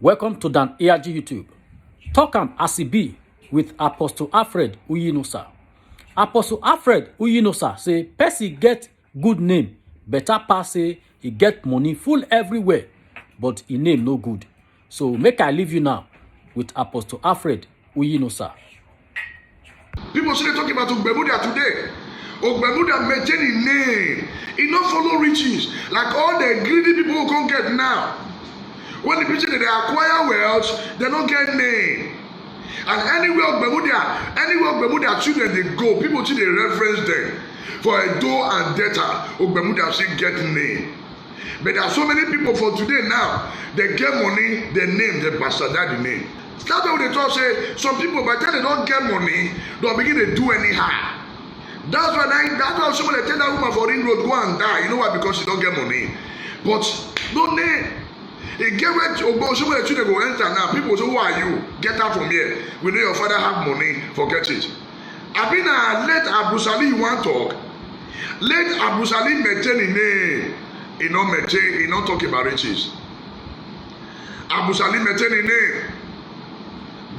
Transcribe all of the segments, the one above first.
Welcome to Dan ARG YouTube. Talk am as e be with Apostle Alfred Uyinosa. Apostle Alfred Uyinosa say person get good name, better pass say he get money full everywhere, but his name no good. So make I leave you now with Apostle Alfred Uyinosa. People still talking about Ogbemudia today. Ogbemudia maintain his name. He not follow riches like all the greedy people who can't get now. When the people say they acquire wealth, they don't get name. And anywhere Ogbemudia children they go, people see they reference them. For Edo and Delta, Ogbemudia still get name. But there are so many people for today now, they get money, they name, they bastardize the name. That's why they talk say some people by the time they don't get money, they'll begin to do anyhow. That's why someone they tell that woman for Ring Road go and die. You know why? Because she don't get money. But no name. They get where someone the children go enter now. People say, who are you? Get out from here. We know your father have money, forget it. I been let Abu Salih want talk. Let Abu Salih maintain his name. He not talk about riches. Abu Salih maintain his name.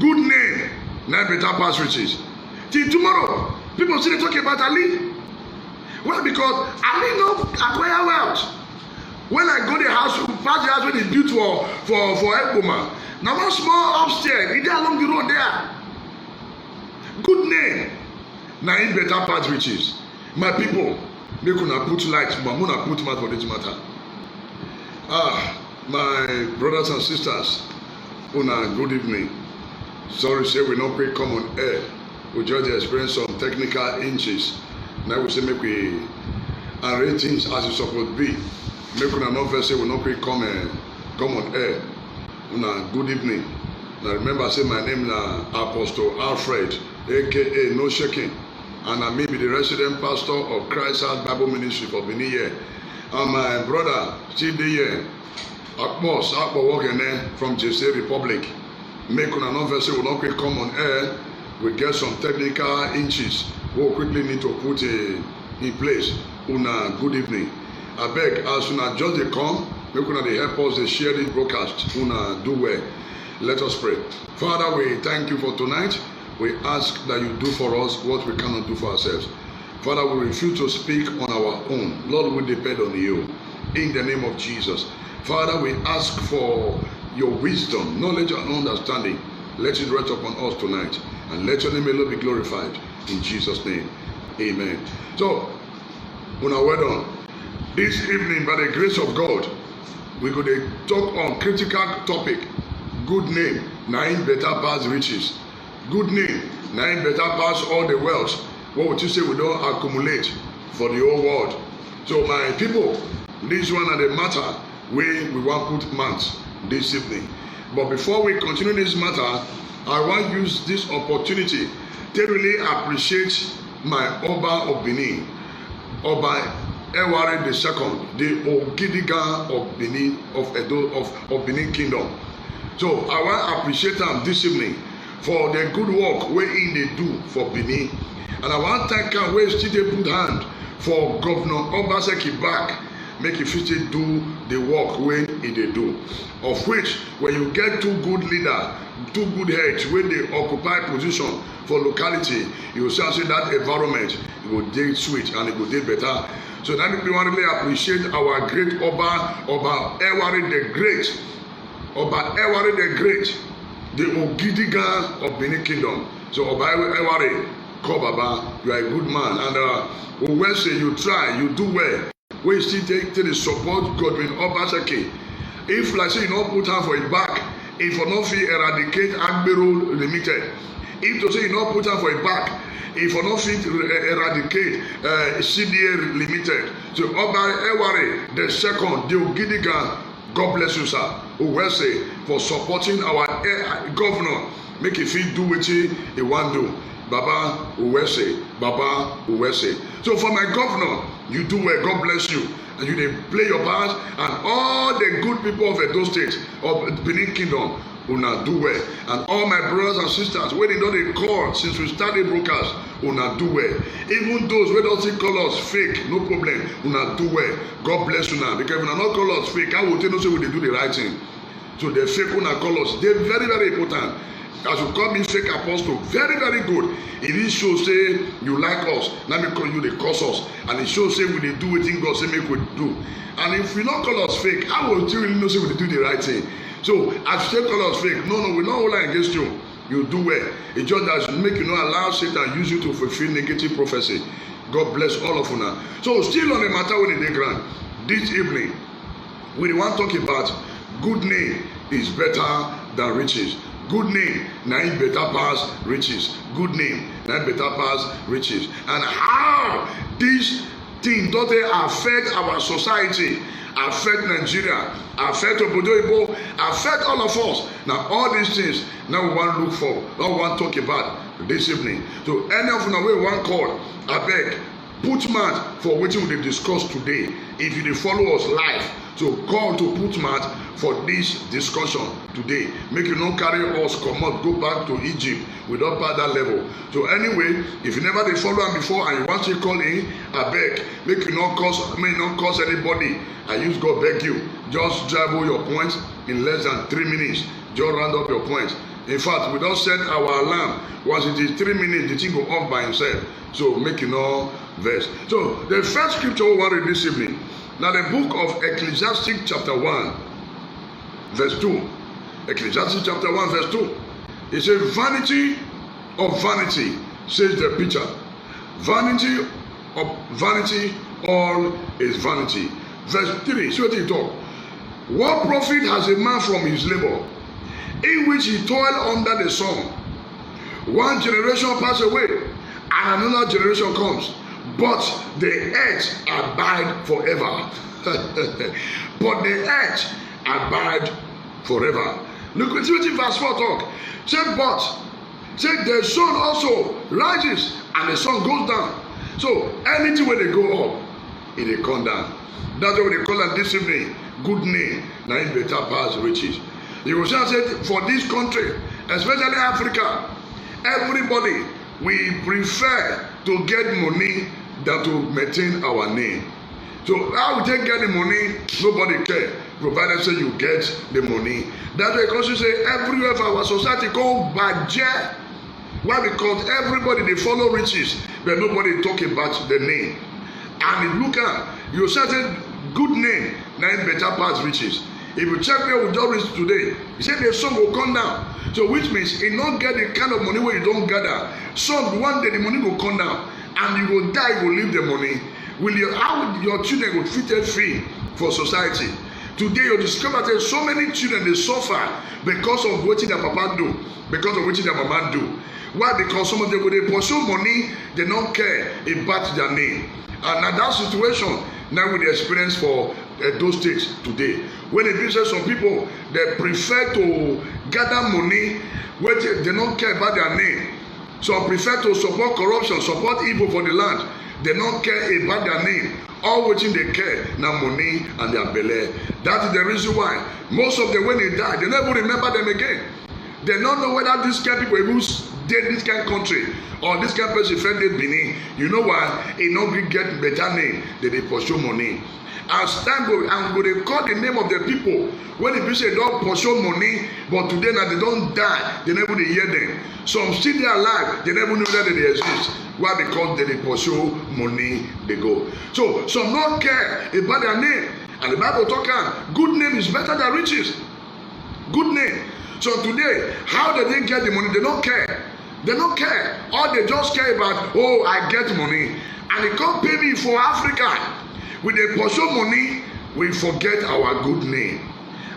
Good name, now better pass riches. Till tomorrow, people still talking about Ali. Well, because Ali no acquire wealth. When I go to the house, pass the house when it's built for Ekboma. Now one small upstairs, he there along the road there. Good name, now in better pass riches. My people, make una put light, but una put mouth for this matter. My brothers and sisters, una good evening. Sorry, say we not pray come on air. We just experience some technical inches. Now we say make we arrange things as it supposed to be. Make una not first say we not pray come on air. Una good evening. Now remember say my name na Apostle Alfred, aka No Shaking, and I may be the resident pastor of Christ House Bible Ministry for Benin here. And my brother still there, Akpo working there from JC Republic. Make una not say we not quick come on air. We get some technical inches. We quickly need to put in place. Una good evening. I beg as una just they come, make una they help us they share this broadcast. Una do well. Let us pray. Father, we thank you for tonight. We ask that you do for us what we cannot do for ourselves. Father, we refuse to speak on our own. Lord, we depend on you. In the name of Jesus. Father, we ask for your wisdom, knowledge, and understanding. Let it rest upon us tonight. And let your name alone be glorified. In Jesus' name. Amen. So, una well done. This evening, by the grace of God, we're going to talk on critical topic. Good name, nine better pass riches. Good name, nine better pass all the wealth. What would you say we don't accumulate for the whole world? So, my people, this one are the matter where we want put months this evening. But before we continue this matter, I want to use this opportunity to really appreciate my Oba of Benin, Oba Eware II, the Ogidiga of Benin, of Edo, of Benin Kingdom. So I want to appreciate them this evening for the good work where they do for Benin. And I want to thank them where still they put hand for Governor Obaseki back. Make it fit do the work when they do. Of which, when you get two good leaders, two good heads, when they occupy position for locality, you will see that environment, it will do sweet and it will do better. So that we want to really appreciate our great Oba Eware the Great, Oba Eware the Great, the Ogidiga of Benin Kingdom. So Oba Eware, call Baba, you are a good man, and we will say you try, you do well. We still take the support Godwin Obaseki. If like say you not put hand for it back, if you not feel eradicate Agbero Limited, if to say you not put hand for it back, if you not fit eradicate CDA Limited, so Oba Eware the second, the Ogidiga, God bless you, sir. Who will say for supporting our governor, make it feel do what he want to do. Baba Uwese, Baba Uwese. So for my governor, you do well, God bless you. And you they play your part, and all the good people of Edo State, of Benin Kingdom, una do well. And all my brothers and sisters, when they know they call since we started broadcast, una do well. Even those who don't call us fake, no problem, una do well. God bless you now. Because if una not call us fake, I will tell you say we they do the right thing. So the fake una call us, they very, very important. As you call me fake apostle, very, very good. It is show say you like us. Let me call you the cause us. And it shows say we do it in God say make we do. And if you not call us fake, how will you really know say we do the right thing? So as you say call us fake, no, we're not holding against you. You do well. It just that make you not allow Satan use you to fulfill negative prophecy. God bless all of you now. So still on the matter with the ground, this evening, we want to talk about good name is better than riches. Good name, now it better pass riches. Good name, now it better pass riches. And how this thing does it affect our society, affect Nigeria, affect Obodo, affect all of us. Now all these things, now we want to look for, now we want to talk about this evening. So any of you we want call, I beg, put mouth for what we will discuss today. If you follow us live, so call to put mouth for this discussion today. Make you not carry us, come out, go back to Egypt without pass that level. So anyway, if you never did follow am before and you want to call in, I beg, make you not cause anybody. I use God beg you. Just drive all your points in less than 3 minutes. Just round up your points. In fact, we don't set our alarm. Once it is 3 minutes, the thing go off by himself. So make you know verse. So the first scripture we want to read this evening. Now the book of Ecclesiastes chapter 1 verse 2. Ecclesiastes chapter 1 verse 2. It says, vanity of vanity, says the preacher. Vanity of vanity, all is vanity. Verse 3, see what he talk. What profit has a man from his labor, in which he toil under the sun? One generation pass away, and another generation comes, but the earth abide forever. But the earth abide forever. Look at what verse 4 talk. Say, but say the sun also rises and the sun goes down. So anything where they go up, it come down. That's what they call it this evening. Good name, now it better pass riches. You will say for this country, especially Africa, everybody we prefer to get money than to maintain our name. So how we take get the money, nobody care, provided say you get the money. That's why because you say everywhere for our society go budget. Why? Because everybody they follow riches, but nobody talk about the name. And look at you say good name, now it better pass riches. If you check there with Doris today, he said the sun will come down. So which means you don't get the kind of money where you don't gather. Some one day the money will come down and you will die, you will leave the money. Will you, how your children will fit free for society? Today you discover that so many children they suffer because of what their papa do, because of what their mama do. Why? Because some of them when they pursue money, they don't care about their name. And now that situation now we experience for those states today. When it means some people they prefer to gather money where they don't care about their name. Some prefer to support corruption, support evil for the land. They don't care about their name. All waiting they care now money and their belly. That is the reason why most of them when they die, they never remember them again. They don't know whether this kind of people who did this kind of country or this kind of person offended Benin. You know why? It not get better name than they pursue money. As time go and go they call the name of the people when the people say don't pursue money, but today now they don't die, they never hear them. Some still they alive, they never know that they exist. Why? Because they pursue money, they go. So some don't care about their name. And the Bible talking, good name is better than riches. Good name. So today, how do they get the money? They don't care. They don't care. All they just care about, oh, I get money. And they come pay me for Africa. When they pursue money, we forget our good name.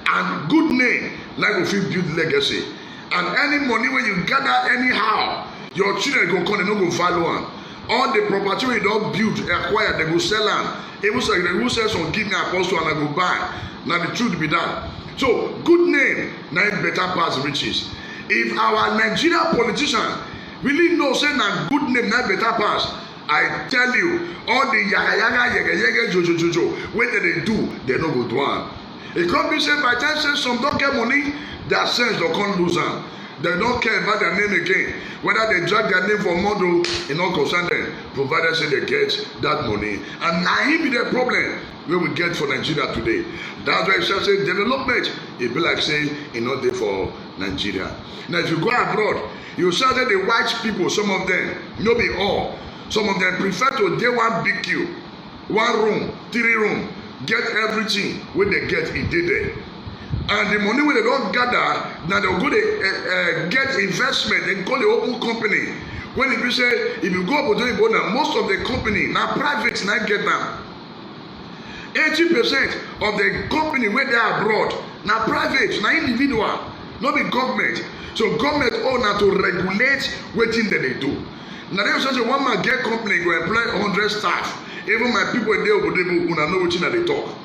And good name, like we feel build legacy. And any money when you gather anyhow, your children go come, they don't go value one. All the property we don't build, acquire, they go sell them. It was like they will sell some, give me apostle and I go buy. Now the truth be that. So good name, now it better pass riches. If our Nigerian politician really know say na good name now better pass, I tell you, all the yaga jojo, what they do, they no go do one. It can't be said by time say some don't get money, their sense they can't lose them. They don't care about their name again. Whether they drag their name for model, it not concern them, provided say they get that money. And now he be the problem. wey we get for Nigeria today. That's why I say development, e be like say e no dey for Nigeria. Now if you go abroad, you see that the white people, some of them, no be all, some of them prefer to dey one big queue, 1 room, 3 room, get everything wey they get, e dey there. And the money wey they don gather, na they go dey get investment, they call the open company. When e be say if you go obodo now, most of the company na private na get am. 80% of the company wey dey abroad na private, na individual, no be government. So government own na to regulate wetin dem dey do. Na dem say one man get company go employ 100 staff. Even my people dey obodo una know wetin I dey talk.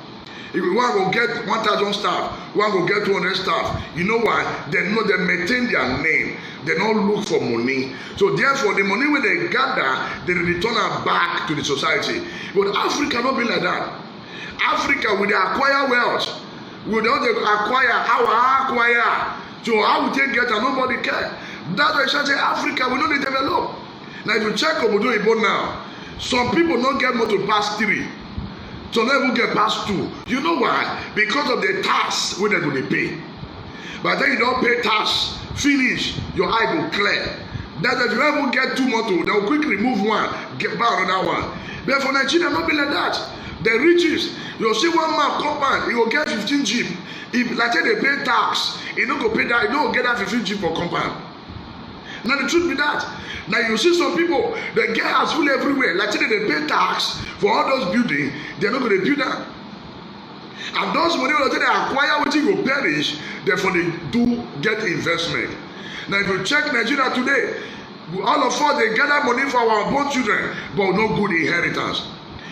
If one go get 1,000 staff, one go get 200 staff. You know why? They know they maintain their name. They don't look for money. So therefore, the money when they gather, they return it back to the society. But Africa not be like that. Africa, we dey acquire wealth. We don't acquire our acquire. So how we take get and nobody care. That's why I say Africa, we don't develop. Now if you check Obodo Igbo now, some people don't get more to pass 3. So they will get past 2. You know why? Because of the tax wey they go dey pay. But then you don't pay tax, finish, your eye go clear. That if you ever get 2 motor, they will quickly remove one, get buy another one. But for Nigeria, not be like that. The riches, you see one man compound, he will get 15 jeep. If like say they pay tax, he no go pay that, he no go get that 15 jeep for compound. Now the truth be that. Now you see some people, they get house full everywhere. Like say they pay tax for all those buildings, they're not going to build that. And those money when they acquire wetin go perish, therefore they do get investment. Now if you check Nigeria today, all of us they gather money for our born children, but no good inheritance.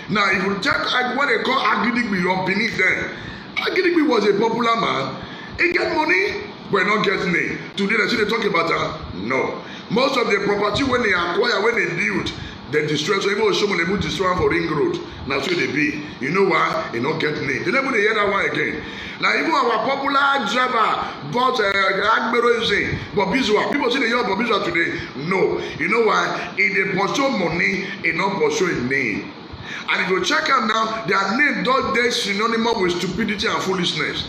Now if you check what they call Agidigbi or beneath them, Agidigbi was a popular man. He get money, but not get name. Today they still talk about that. No. Most of the property when they acquire, when they build, they destroy. So even someone they destroy for ring road. Now so they be. You know why? They not get name. They never hear that one again. Now even our popular driver bought Agbero using Bobizwa. People say they hear Bobizwa today. No. You know why? If they pursue money, they not pursue a name. And if you check out now, their name don't they synonymous with stupidity and foolishness.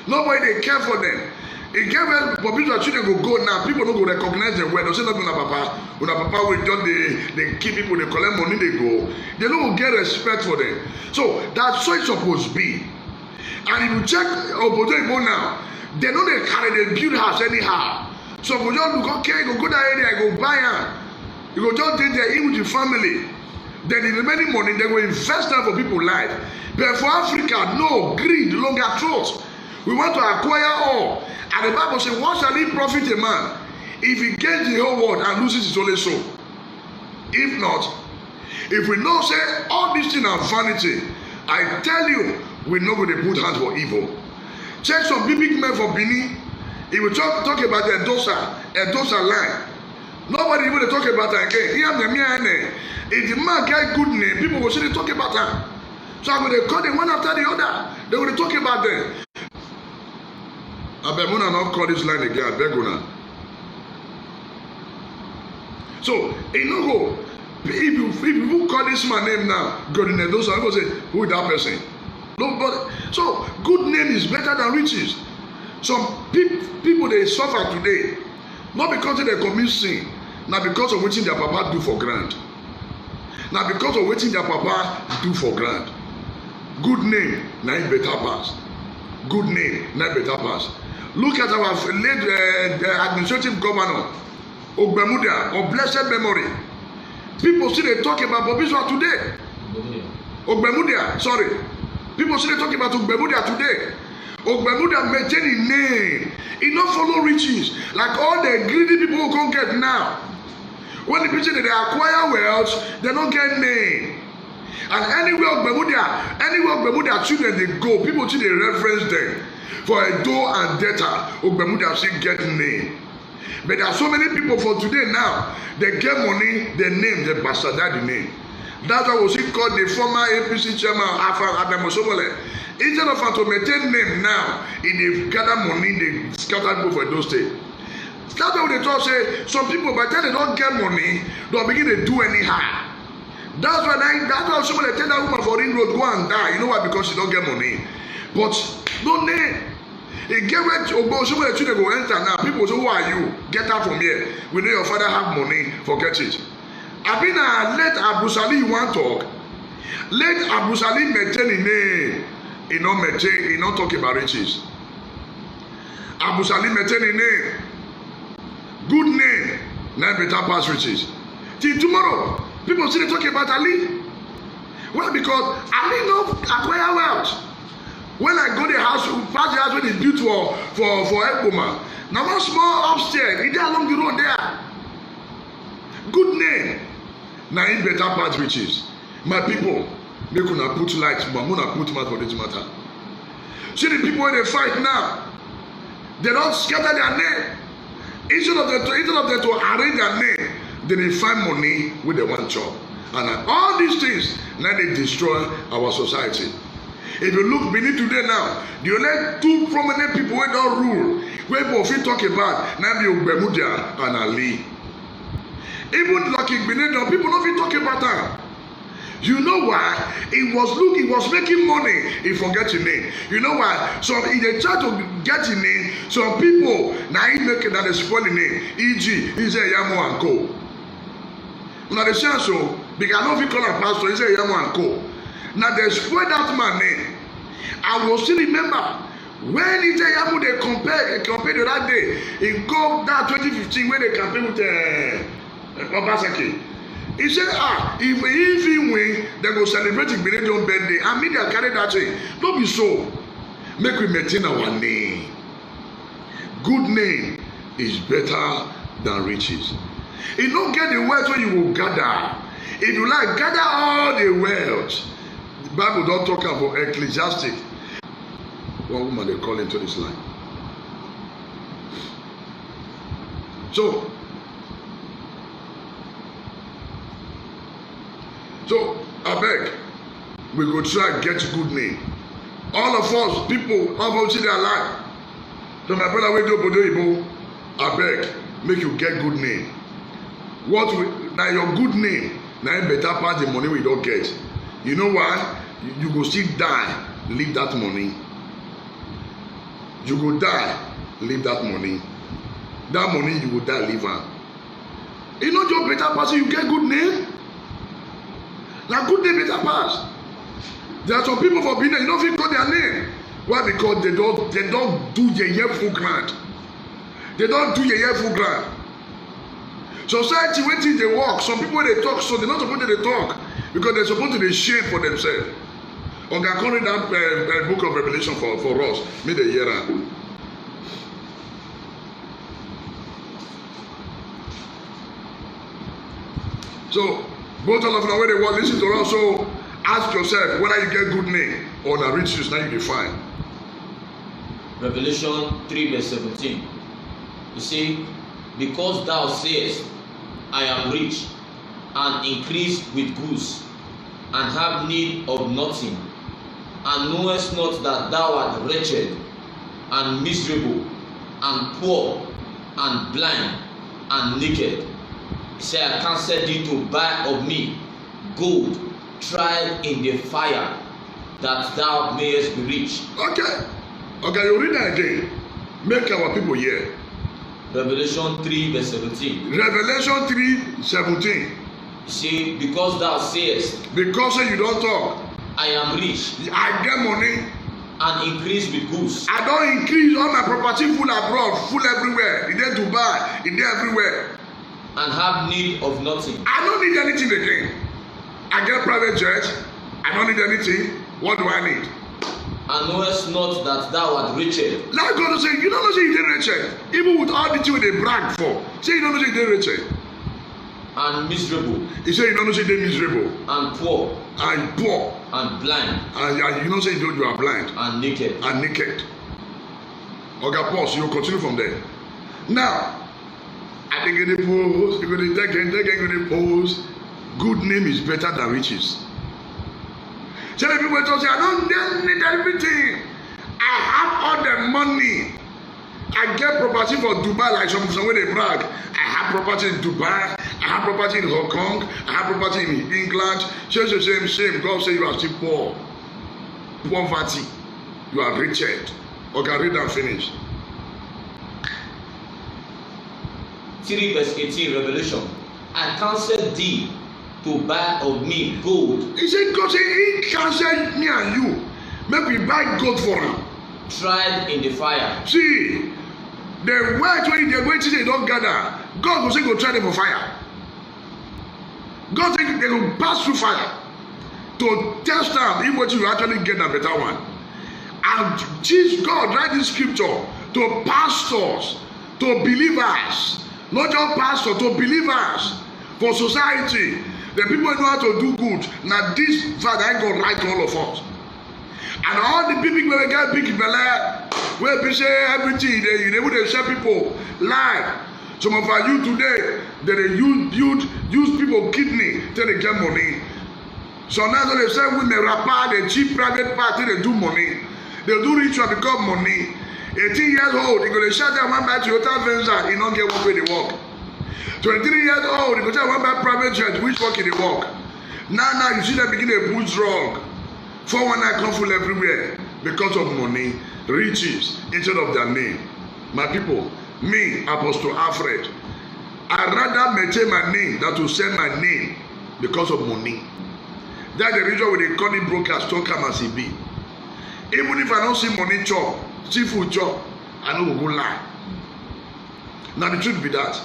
Nobody they care for them. It get where Bobizwa children go now, people don't go recognize them well. They say not una papa will just they keep people, they collect money, they go. They don't get respect for them. So that's so it's supposed to be. And if you check Obodo Igbo now, they know they carry, they build house anyhow. So if you just look, okay, go that area, go buy am. You go just take there, eat with your family. Then the remaining money, they will invest that for people's life. But for Africa, no, greed, longer throat. We want to acquire all. And the Bible says, what shall it profit a man if he gains the whole world and loses his only soul? If not, if we know say all these things are vanity, I tell you, we're not going to put hands for evil. Check some big men for Benin. If we talk about the Edosa line, nobody even talk about that again. If the man get good name, people will still talk about that. So I'm going to call them one after the other. They will talk about them. I beg una not call this line again. I beg una. So it no go. If you call this man name now, God in those people say, who is that person? Nobody. So good name is better than riches. Some people they suffer today, not because they commit sin, not because of what their papa do for grant. Not because of what their papa do for grant. Good name, na better pass. Good name, na better pass. Look at our late administrative governor, Ogbemudia, of blessed memory. People still they talk about Bobizwa today. Ogbemudia, sorry. People still they talk about Ogbemudia today. Ogbemudia maintain his name. He not follow riches. Like all the greedy people who can't get now. When the people they acquire wealth, they don't get name. And anywhere Ogbemudia children they go, people still they reference them. For Edo and Delta, Ogbemudia still get name. But there are so many people for today now, they get money, they name, they bastardize the name. That's why we see called the former APC chairman, Adam Osomole. Instead of to maintain name now, they gather money, they scatter people for those states. That's why they talk say, some people, by the time they don't get money, they'll begin to do anyhow. That's why somebody tell that woman for Ring Road, go and die. You know why? Because she don't get money. But no name. It get where somebody children go enter now. People say, who are you? Get out from here. We know your father have money. Forget it. I mean, let Abu Salih want talk. Let Abu Salih maintain his name. He not talk about riches. Abu Salih maintain his name. Good name. Now better pass riches. Till tomorrow, people still talking about Ali. Well, because Ali no acquire wealth. When I go to the house, pass the house when it's built for Ekpoma. Now one small upstairs, he there along the road there. Good name. Now he better pass riches. My people, make una put light, but una put mouth for this matter. See the people when they fight now, they don't scatter their name. Instead of them to arrange their name, then they find money with the one job. And all these things, now they destroy our society. If you look beneath today now, the only two prominent people who don't rule, where people fit talk about, now be Bermuda and Ali. Even looking beneath them, people don't fit talk about that. You know why? He was making money. He forget your name. You know why? So in the try to get your name, some people now he make it that they spoil the name. E.g. he say Yamo and Co. Now the chance so because I know if you call a pastor, he say Yamo and Co. Now they spoil that man name. I will still remember when he say Yamo they compare the that day. He go that 2015 when they campaign with Obaseki. He said, if he win, they go celebrate his birthday. And media carry that thing. Don't be so. Make we maintain our name. Good name is better than riches. You don't get the wealth when you will gather. If you like, gather all the wealth. The Bible don't talk about ecclesiastic. One woman they call into this line. So, I beg, we go try and get good name. All of us, people, all of us in their life. So my brother, we do Bodo, I beg, make you get good name. Now your good name, now better part the money we don't get. You know why? You go still die, leave that money. You go die, leave that money. That money you go die, leave am. You know your better person, you get good name. Now good name better pass. There are some people for being there, you don't fit call their name. Why? Because they don't do the full grant. They don't do the full grant. Society waiting they work. Some people they talk, so they're not supposed to talk because they're supposed to be shame for themselves. Okay, I call it that book of Revelation for us. May the year. So both of them where they want listen to us. So ask yourself whether you get good name or the riches now you define. Revelation 3 verse 17. You see, because thou sayest, I am rich, and increase with goods, and have need of nothing, and knowest not that thou art wretched, and miserable, and poor, and blind, and naked. Say, I counsel thee to buy of me gold tried in the fire, that thou mayest be rich. Okay, you read that again. Make our people hear. Revelation 3 verse 17. Revelation 3 17. See, because thou sayest. Because you don't talk. I am rich. I get money. And increase with goods. I don't increase all my property full abroad, full everywhere. In there Dubai, in there everywhere. And have need of nothing. I don't need anything again. I get private jet. I don't need anything. What do I need? And knowest not that thou art wretched. Like God say, you don't know say you did wretched. Even with all the things they brag for. Say you don't know say you did wretched. And miserable. He say you don't know say you did miserable. And poor. And poor. And blind. And you don't say you are blind. And naked. And naked. Okay, pause. You continue from there. Now, I think in the pose, you're going to pose. Good name is better than riches. So the people talk say, I don't need everything. I have all the money. I get property for Dubai, like some way they brag. I have property in Dubai. I have property in Hong Kong, I have property in England. Same. God say you are still poor. Poverty. You are wretched. Okay, read and finish. 3 verse 18, Revelation. I counsel thee to buy of me gold. He said, God said, he counsel me and you. Make we buy gold for him. Tried in the fire. See, the white when they wait till they don't gather, God will say go try them for fire. God say they will pass through fire to test them if what you actually get a better one. And Jesus, God write this scripture to pastors, to believers, not just pastors, to believers, for society. The people know how to do good. Now this verse I go write to all of us. And all the people wey get big belle, wey be say everything they would share people life. Some of our youth today, they use people kidney till they get money. So now they say women rapper, they cheap private party, they do money. They do ritual because money. 18 years old, they go to shut down one by Toyota Venza, he don't get work where they work. 23 years old, they go to one by private jet, which work in the work. Now you see them begin to push drug. 419 come full everywhere because of money, riches, instead of their name. My people, me, Apostle Alfred, I'd rather maintain my name than to sell my name because of money. That's the reason why they call it brokers, don't come as it be. Even if I don't see money chop, see food chop, I don't go lie. Now the truth be that.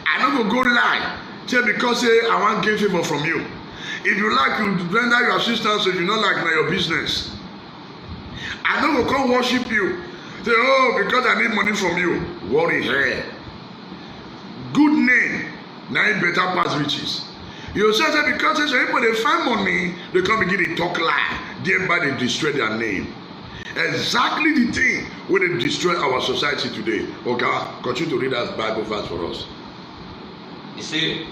I don't go lie. Say because I want to gain favor from you. If you like, you render your assistance. If you don't like, now your business. I don't go come worship you. Say, oh, because I need money from you. Worry here. Good name, now it better pass riches. You say because people they find money, they come begin to talk lie. Thereby they destroy their name. Exactly the thing where they destroy our society today. Okay, continue to read that Bible verse for us. He said,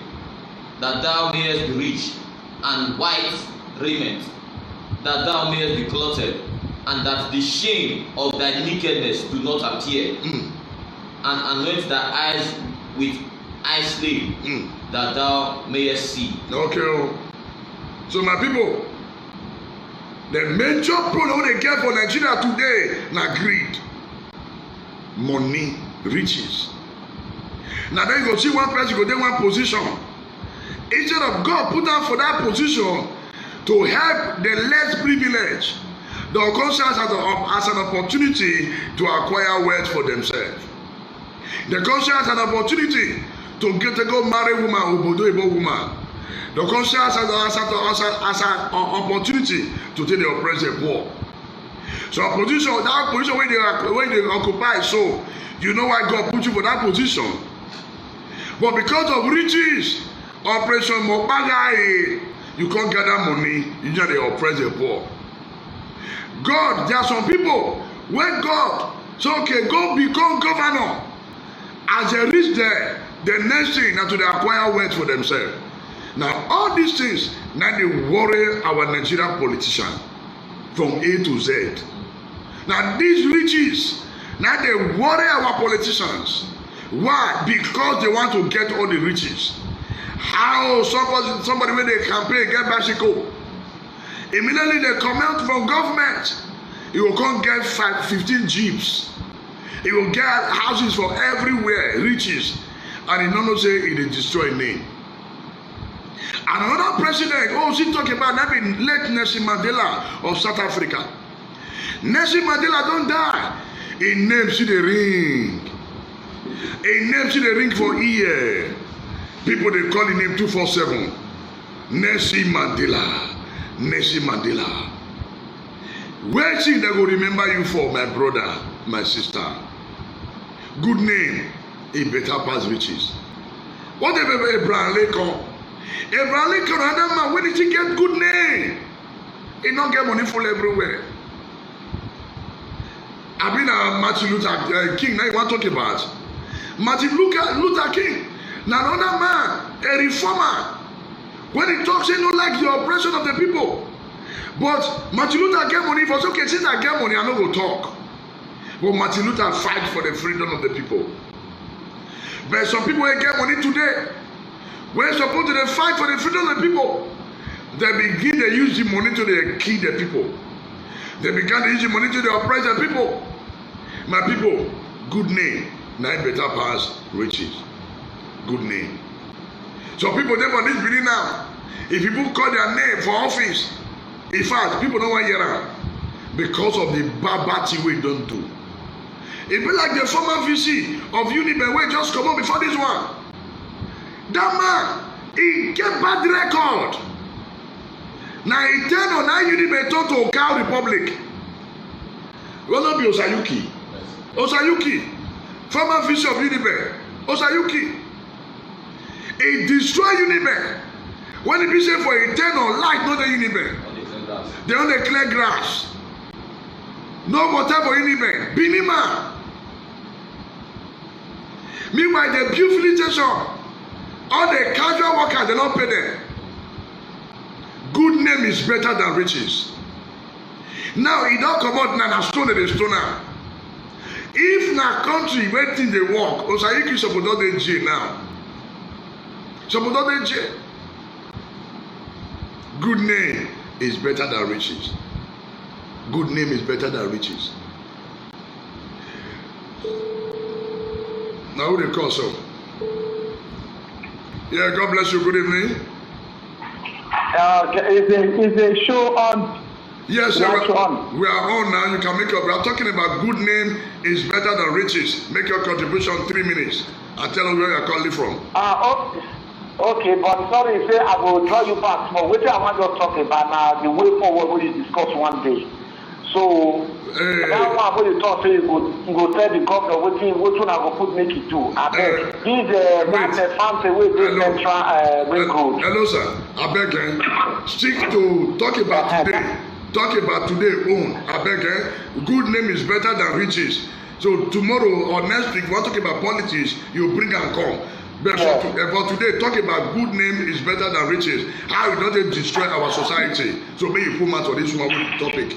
that thou mayest be rich and white raiment, that thou mayest be clothed, and that the shame of thy nakedness do not appear, and anoint thy eyes with eye sleep, that thou mayest see. Okay, so my people, the major problem they get for Nigeria today na greed, money, riches. Now then you go see one person go take one position. Instead of God put am for that position to help the less privileged, they will consider as an opportunity to acquire wealth for themselves. They consider as an opportunity to go marry woman, obodo woman. They consider as an opportunity to take the oppressed poor. So that position when they occupy, so you know why God put you for that position. But because of riches, Operation Mopagai, you can't gather money, you just oppress the poor. God, there are some people when God say, okay, go become governor. As they reach there, the next thing is to acquire wealth for themselves. Now, all these things, now they worry our Nigerian politicians from A to Z. Now, these riches, now they worry our politicians. Why? Because they want to get all the riches. How somebody when they campaign get bicycle, immediately they come out from government, he will come get 15 jeeps, he will get houses for everywhere, riches, and he don't know say he dey destroy name. And another president, she talk about that being late Nelson Mandela of South Africa. Nelson Mandela don't die, him name see the ring. A name see the ring for ear. People they call him name 247. Nelson Mandela. Nelson Mandela. Where see they go remember you for, my brother, my sister? Good name, a better pass riches. What about Abraham Lincoln? Abraham Lincoln, another man, when did he get good name? He don't get money full everywhere. I mean, Martin Luther King, now you want to talk about Martin Luther King. Now another man, a reformer. When he talks, he don't like the oppression of the people. But Martin Luther get money for okay, since I get money, I no go talk. But Martin Luther fight for the freedom of the people. But some people ain't get money today. When supposed to fight for the freedom of the people, they begin to use the money to kill the people. They began to use the money to oppress the people. My people, good name, now better pass riches. Good name. So people there for this building now. If people call their name for office, in fact, people don't want to hear them because of the barbarity we don't do. It be like the former VC of Uniben wey just come up before this one. That man, he get bad record. Now he turn on that Uniben talk to Cow Republic. Will not be Osayuki. Osayuki, former VC of Uniben. Osayuki. He destroy Uniben. When he be say for a turn on light, not the Uniben. They on the clear grass. No water for Uniben. Binima. Meanwhile, the beautiful station, all the casual workers, they don't pay them. Good name is better than riches. Now, it don't come out now, stone the stoner. If na country where things they work, Osayuki suppose not dey jail now. Suppose not dey jail. Good name is better than riches. Good name is better than riches. Now who they call so? Yeah, God bless you. Good evening. Is a show on? Yes, sir. We are on now. You can make up. We are talking about good name is better than riches. Make your contribution 3 minutes. I tell you where you are calling from. Okay, but sorry, say I will draw you back small. What I want to talk about now, the way forward we will discuss one day. So that one when you talk to you go tell the governor which one I go put make it do. I beg. This that's a fancy way to central ring road. Hello sir. I beg stick to talk about today. Talk about today own. I beg good name is better than riches. So tomorrow or next week we want to talk about politics, you bring and come. But for today, talk about good name is better than riches. How it doesn't destroy our society. So may you put out on this one topic.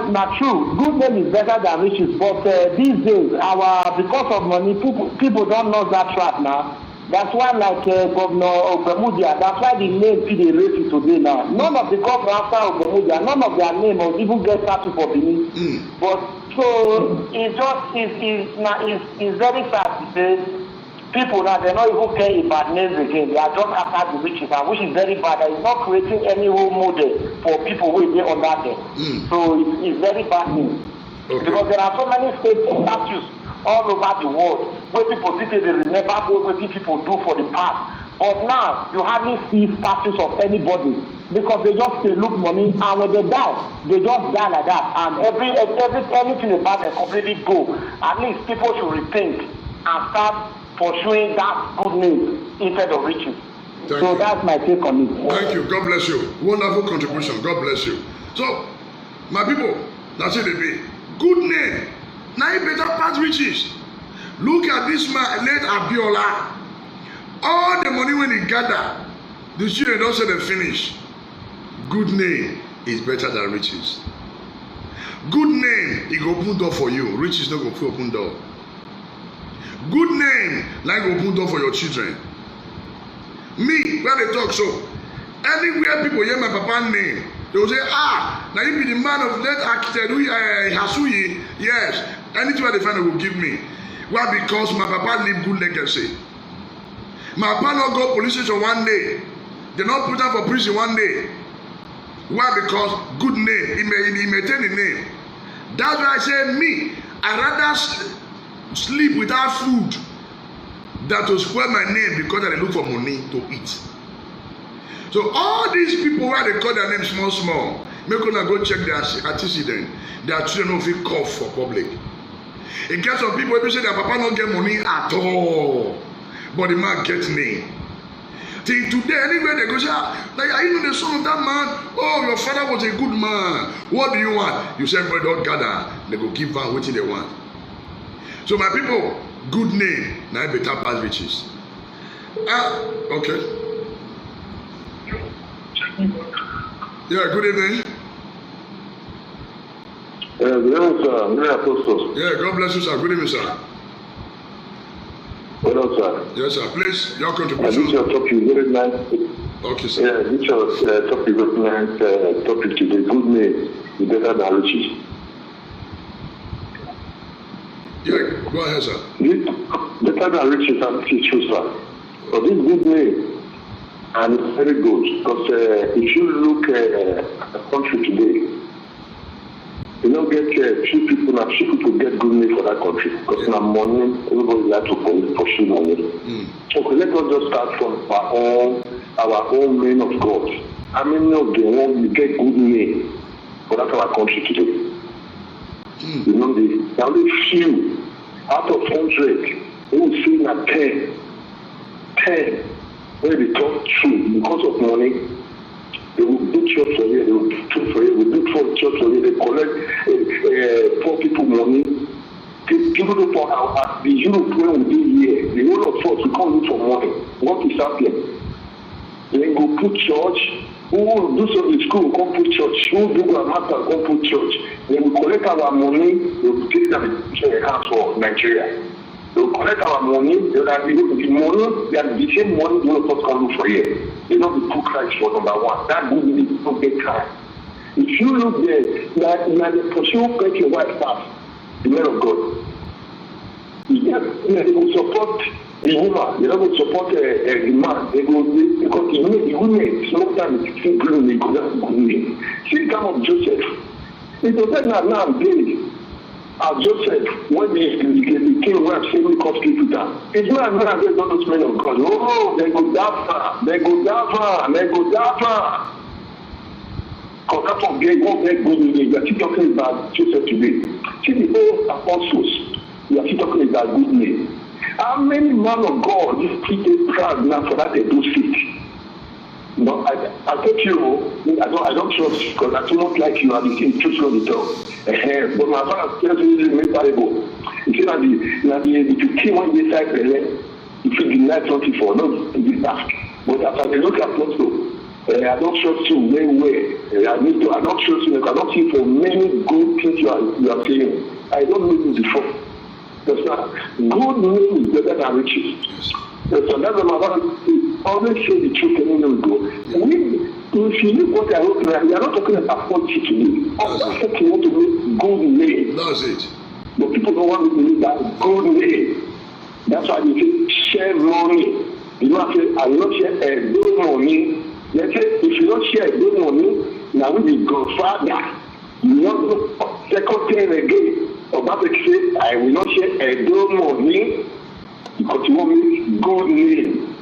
Not true. Good name is better than riches, but these days, because of money, people don't know that track now. That's why, like Governor Ogbemudia, that's why the name they raise it today now. None of the governor after Ogbemudia, none of their name will even get started for Benin. But so it's very sad to say people now they not even care about names again. They are just after the riches, and which is very bad. It's not creating any role model for people who are on that day. So it's very bad news. Because there are so many state statues all over the world where people think they remember what people do for the past. But now you hardly see statues of anybody because they just look money, and when they die, they just die like that. And anything about them completely go. At least people should rethink and start pursuing that good name instead of riches. That's my take on it. Thank you. God bless you. Wonderful contribution. God bless you. So, my people, that's it. They be good name. Now you better pass riches. Look at this man, late Abiola. All the money when he gather, the children don't say they finish. Good name is better than riches. Good name, it go open door for you. Riches not go open door. Good name, like open door for your children. Me, where they talk so, anywhere people hear my papa name, they will say, now you be the man of that architect, Hasuyi. Yes, anything they find they will give me. Why? Because my papa leave good legacy. My papa not go police station one day. They not put up for prison one day. Why? Because good name, he maintain the name. That's why I say me, I rather sleep without food than to spoil my name because I look for money to eat. So all these people where they call their name small, make una go check their antecedent. Their children no fit cough for public. In case of people wey say their papa no get money at all, but the man get name. Till today, anywhere they go say, like, are you the son of that man? Oh, your father was a good man. What do you want? You say, everybody don't gather. They go give out what they want. So my people, good name, now better pass riches. Okay. Yeah, good evening. Good evening, sir. Yeah, God bless you, sir. Good evening, sir. Hello, sir. Yes, sir. Please, your This contribution. your topic is very nice. Okay, sir. Yeah, this your topic is very nice topic today. Good name is better than riches. Yeah, go ahead, sir. This better than riches and this is true, sir. So this good name and it's very good because if you look at the country today, you don't get few people now. Few people get good name for that country because now money, everybody like to pursue money. So let us just start from our own men of God. How many of them want to get good name for that our country today? You know, the only few out of 100 who will see na 10 where they talk true because of money. They will do church for you, they will do church for you, they will do church for you, they collect poor people money. People don't talk about the Europe when we be here, the whole of us, we can't look for money. What is happening? Then go put church, who will do some in school, go put church, who will do grammar, go put church. Then we collect our money, we will take them to the house for Nigeria. They will collect our money, they will have the money, they have the same money they will not come look for here. They don't put Christ for number one. That good news is not get time. If you look there, that the pursue get your wife fast, the man of God. They will support the woman, they don't support the man. They go because the women sometimes it's simply they go that good name. See the time of Joseph. It was said now daily. As Joseph, when the king were saying cause people down. It's not now there's all those men of God. Oh, they go that far, they go that far, they go that far. Because that's what they won't get good name. We are still talking about Joseph today. See the old apostles, we are still talking about good name. How many men of God just treated proud now for that they do sit? No, I tell you, I don't trust you because I do not like you. I'm the truth on the top. But my father tells me it's very parable. He said that if you came on this side, if you deny something for no, you ask. But after they look at also, I don't trust you very well. I don't trust you. I don't see for many good things you are saying. I don't know you before. That's not good name is better than riches. So that's why my father always say the truth and you go. If you look what I hope we are not talking about politics today. All that you want to make good name. That's it. But people don't want to make that good name. That's why they say share money. You know, I will not share a good money. They say if you don't share a good money, now we be Godfather. You want second thing again. Obama say I will not share a good money because you want me good name.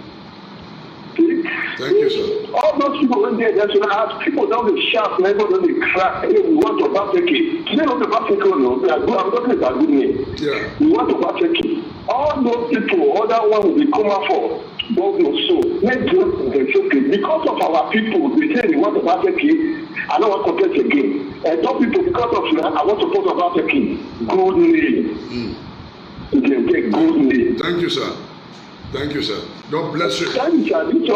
Thank you, sir. All those people when they're just going to ask people down the shaft, never don't they crack. Hey, we want to Bafeki. Today not the Bafeki, no. I'm talking about good name. Yeah. We want to Bafeki. All those people, other one will be coming for. Don't know so. Let's do it. Okay. Because of our people, they say they want to Bafeki. I don't want to protect again. And some people, because of that, I want to put about Bafeki. Good name. You can take good name. Thank you, sir. Thank you, sir. God bless you. Thank you, sir. This is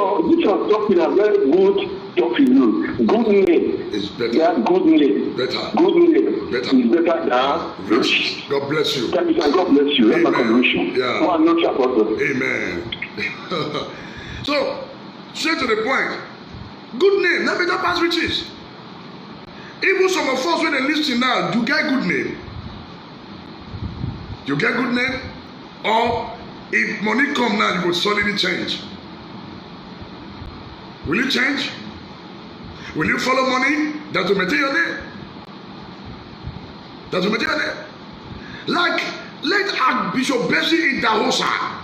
talking a very good topic. Good name. It's better. Yeah, good name. Better. Good name. Better. Is better than rich. God bless you. Thank you, sir. God bless you. That's my Amen. contribution. Yeah. One not your apostle. Amen. So, straight to the point. Good name, not better pass riches. Even some of us when they listen now, you get good name. You get good name, or if money come now, you go solidly change. Will you change? Will you follow money? That will maintain your name. That will maintain your name. Like, let Archbishop Bessie Idahosa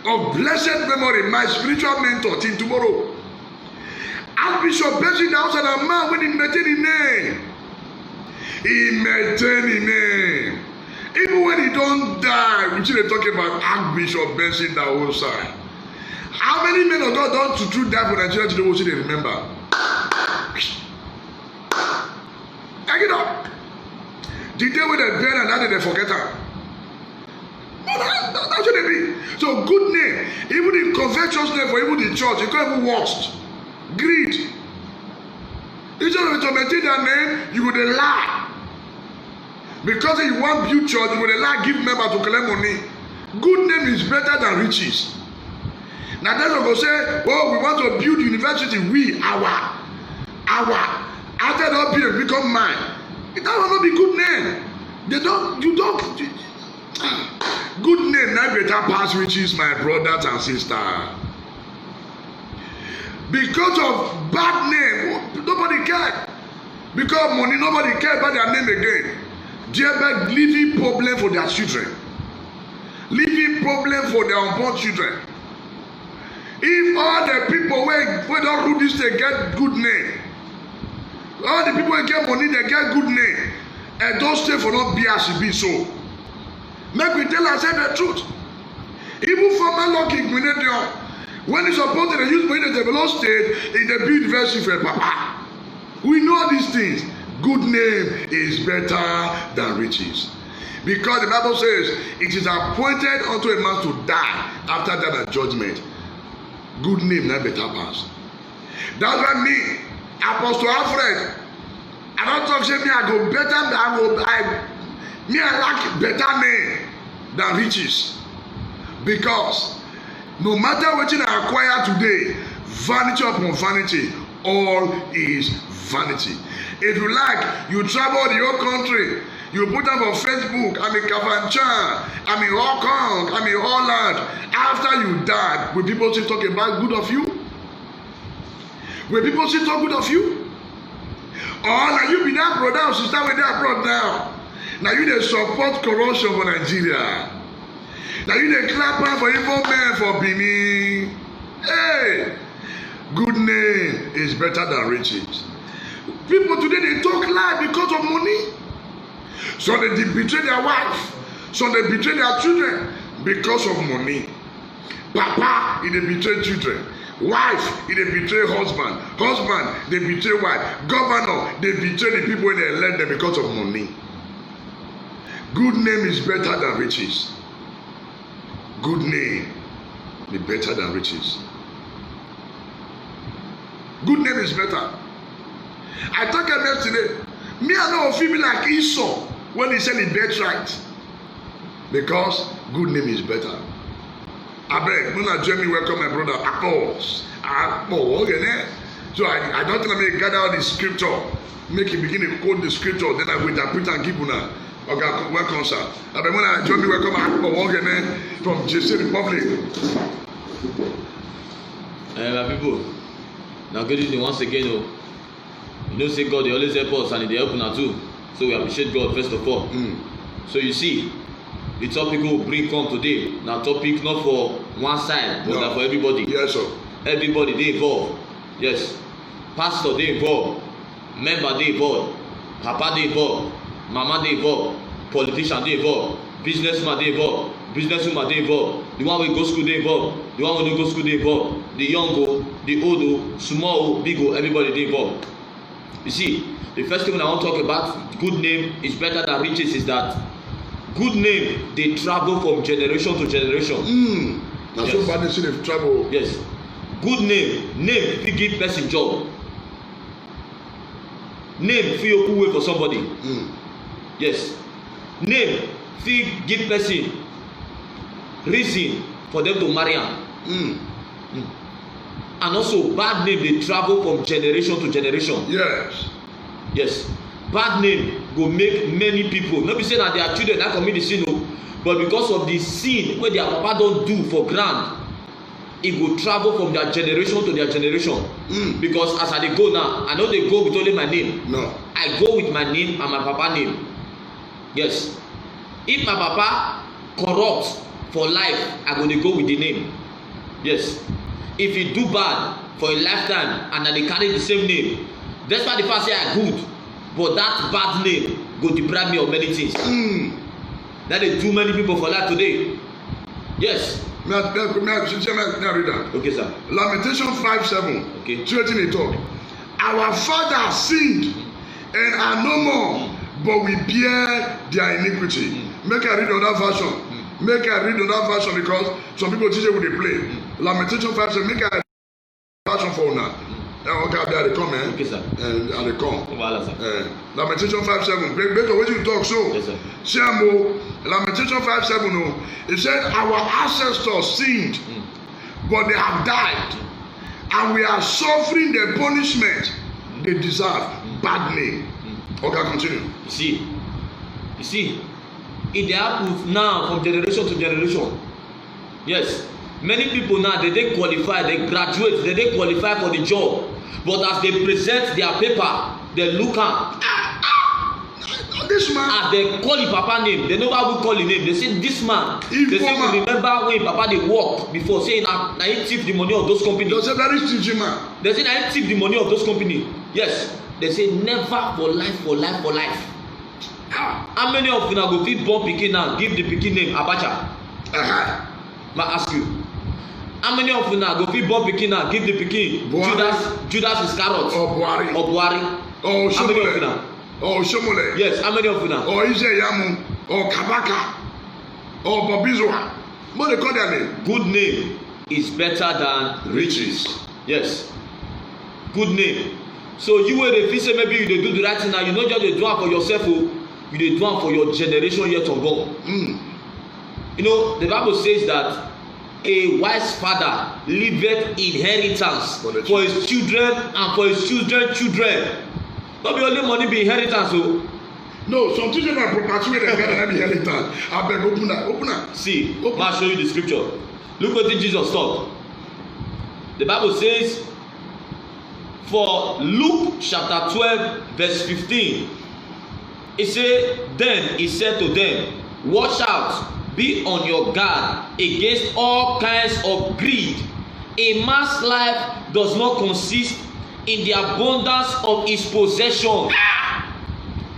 of blessed memory, my spiritual mentor till tomorrow. Archbishop Bessie Idahosa, the man when he maintain his name. He maintain his name. Even when he don't die, we still talking about Archbishop Bessie Idahosa. How many men of God don't to true die for Nigeria today? What should they remember? Take it up. The day when they burn and that day they forget her. That's what they be. So good name, even in covetousness for even the church, you can't even worst. Greed. Instead of to maintain that name, you would lie. Because you want build church, you would lie, give members to collect money. Good name is better than riches. Now that's what go say, oh, we want to build university. We, our, after that period become mine. That will not be good name. Good name now better pass riches, my brothers and sisters. Because of bad name, nobody care. Because money, nobody care about their name again. Thereby living problem for their children. Living problem for their unborn children. If all the people who don't rule this, they get good name. All the people who get money, they get good name. And don't stay for not be as it be so. Make we tell ourselves the truth. Even for my lucky when it's supposed to use money to develop state, in the build university for Papa. We know these things. Good name is better than riches. Because the Bible says, it is appointed unto a man to die after that judgment. Good name not better pass. That's what me, Apostle Alfred, I don't talk say me I go better, I like better name than riches. Because no matter what you acquire today, vanity upon vanity, all is vanity. If you like, you travel the whole country, you put up on Facebook, I'm in Kafanchan, I'm in Hong Kong, I'm in Holland. After you die, will people still talk about good of you? Will people still talk good of you? Or now you be that brother or sister with that abroad now. Now you dey support corruption for Nigeria. Now you dey clap hand for evil men for Benin. Hey, good name is better than riches. People today they talk lie because of money. So they betray their wife. So they betray their children because of money. Papa, he dey betray children. Wife, he dey betray husband. Husband, they betray wife. Governor, they betray the people when they elect them because of money. Good name is better than riches. Good name is better than riches. Good name is better. I talk about today. Me, I know feel me like Esau when he said the birthright. Because good name is better. I beg, when I join me, welcome my brother. So I don't tell me gather all the scripture, make him begin to quote the scripture, then I will interpret and give una. Okay, welcome, sir. I beg, when I join me, welcome from JC Republic. My people, now good evening once again. You know, say God, they always help us and they help us too. So we appreciate God first of all. So you see, the topic we bring come today. Now topic not for one side, but no. For everybody. Yes, sir. Everybody they involved. Yes. Pastor they involved. Member they involved. Papa they involved. Mama they involved. Politician they involved. Businessman they involved. Businesswoman they involved. The one we go school they involved. The one we don't go school they involved. The young, the old, small, big, everybody they involved. You see, the first thing I want to talk about, good name is better than riches, is that good name, they travel from generation to generation. That's so bad they see they travel. Yes. Good name if you give person job. Name if you open way for somebody. Yes. Name if you give person reason for them to marry am. And also bad name they travel from generation to generation. Yes. Yes. Bad name go make many people, not be say that their children that commit the sin, but because of the sin wey their papa don do for ground, e go travel from their generation to their generation. Because as I dey go now, I no dey go with only my name. No. I go with my name and my papa name. Yes. If my papa corrupt for life, I go dey go with the name. Yes. If he do bad for a lifetime and I dey carry the same name, despite the fact say I good, but that bad name go deprive me of many things. That dey do many people for life today. Yes. May I read that? Okay, sir. Lamentation 5:7. Okay. Straight in the talk. Our fathers sinned and are no more, but we bear their iniquity. Make I read another version. Make I read another version because some people teach it with the play. Lamentation 5:7. Make I version for now. Okay, they come, eh? Okay, sir. And they come. Voilà, sir. Lamentation 5:7. Based on what you talk, so. Yes, sir. Shamo, Lamentation 5:7. No, it said our ancestors sinned, but they have died, and we are suffering the punishment they deserve. Bad name. Okay, continue. You see, it happens now from generation to generation. Yes, many people now they didn't qualify, they graduate, they didn't qualify for the job, but as they present their paper, they look at This man, as they call him papa name, they never will call him name. They say this man. They say we remember when papa they work before, saying na he thief the money of those companies. they say very stingy man. They say na he thief the money of those companies. Yes, they say never for life. How many of una go fit born pikin now give the pikin name Abacha? Ma ask you. How many of una go fit born pikin now give the pikin Judas Iscariot Or Buhari. Or how many of una? Or Shomole. Yes, how many of una? Or Ijeyamu. Or Kabaka. Or Bobizwa. What they call their name? Good name is better than riches. Yes, good name. So you wey dey feel say maybe you dey do the right thing now, you no just dey do am for yourself o, you dey do am for your generation yet unborn. You know the Bible says that a wise father leaveth inheritance for his children and for his children. No be only money be inheritance o. No, some children are property wey dem get na be inheritance. Abeg open am. See, ma show you the scripture. Look wetin Jesus talk. The Bible says for Luke chapter 12 verse 15, it say, then he said to them, watch out, be on your guard against all kinds of greed. A man's life does not consist in the abundance of his possession.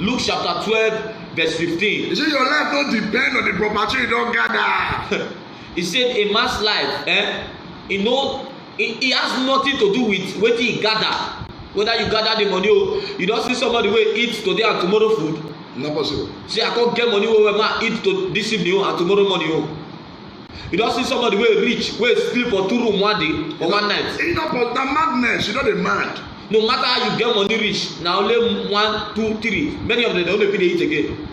Luke chapter 12 verse 15. You say your life don't depend on the property you don gather. He said a man's life, you know, it has nothing to do with wetin he gather. Whether you gather the money o, you don see somebody wey eat today and tomorrow food. Not possible. Say I come get money wey man eat to this evening and tomorrow morning o. You don see somebody wey rich wey sleep for 2 rooms one day or one night. You know, but na madness. You know the mad. No matter how you get money reach, na only 1, 2, 3. Many of them dey only fit dey eat again.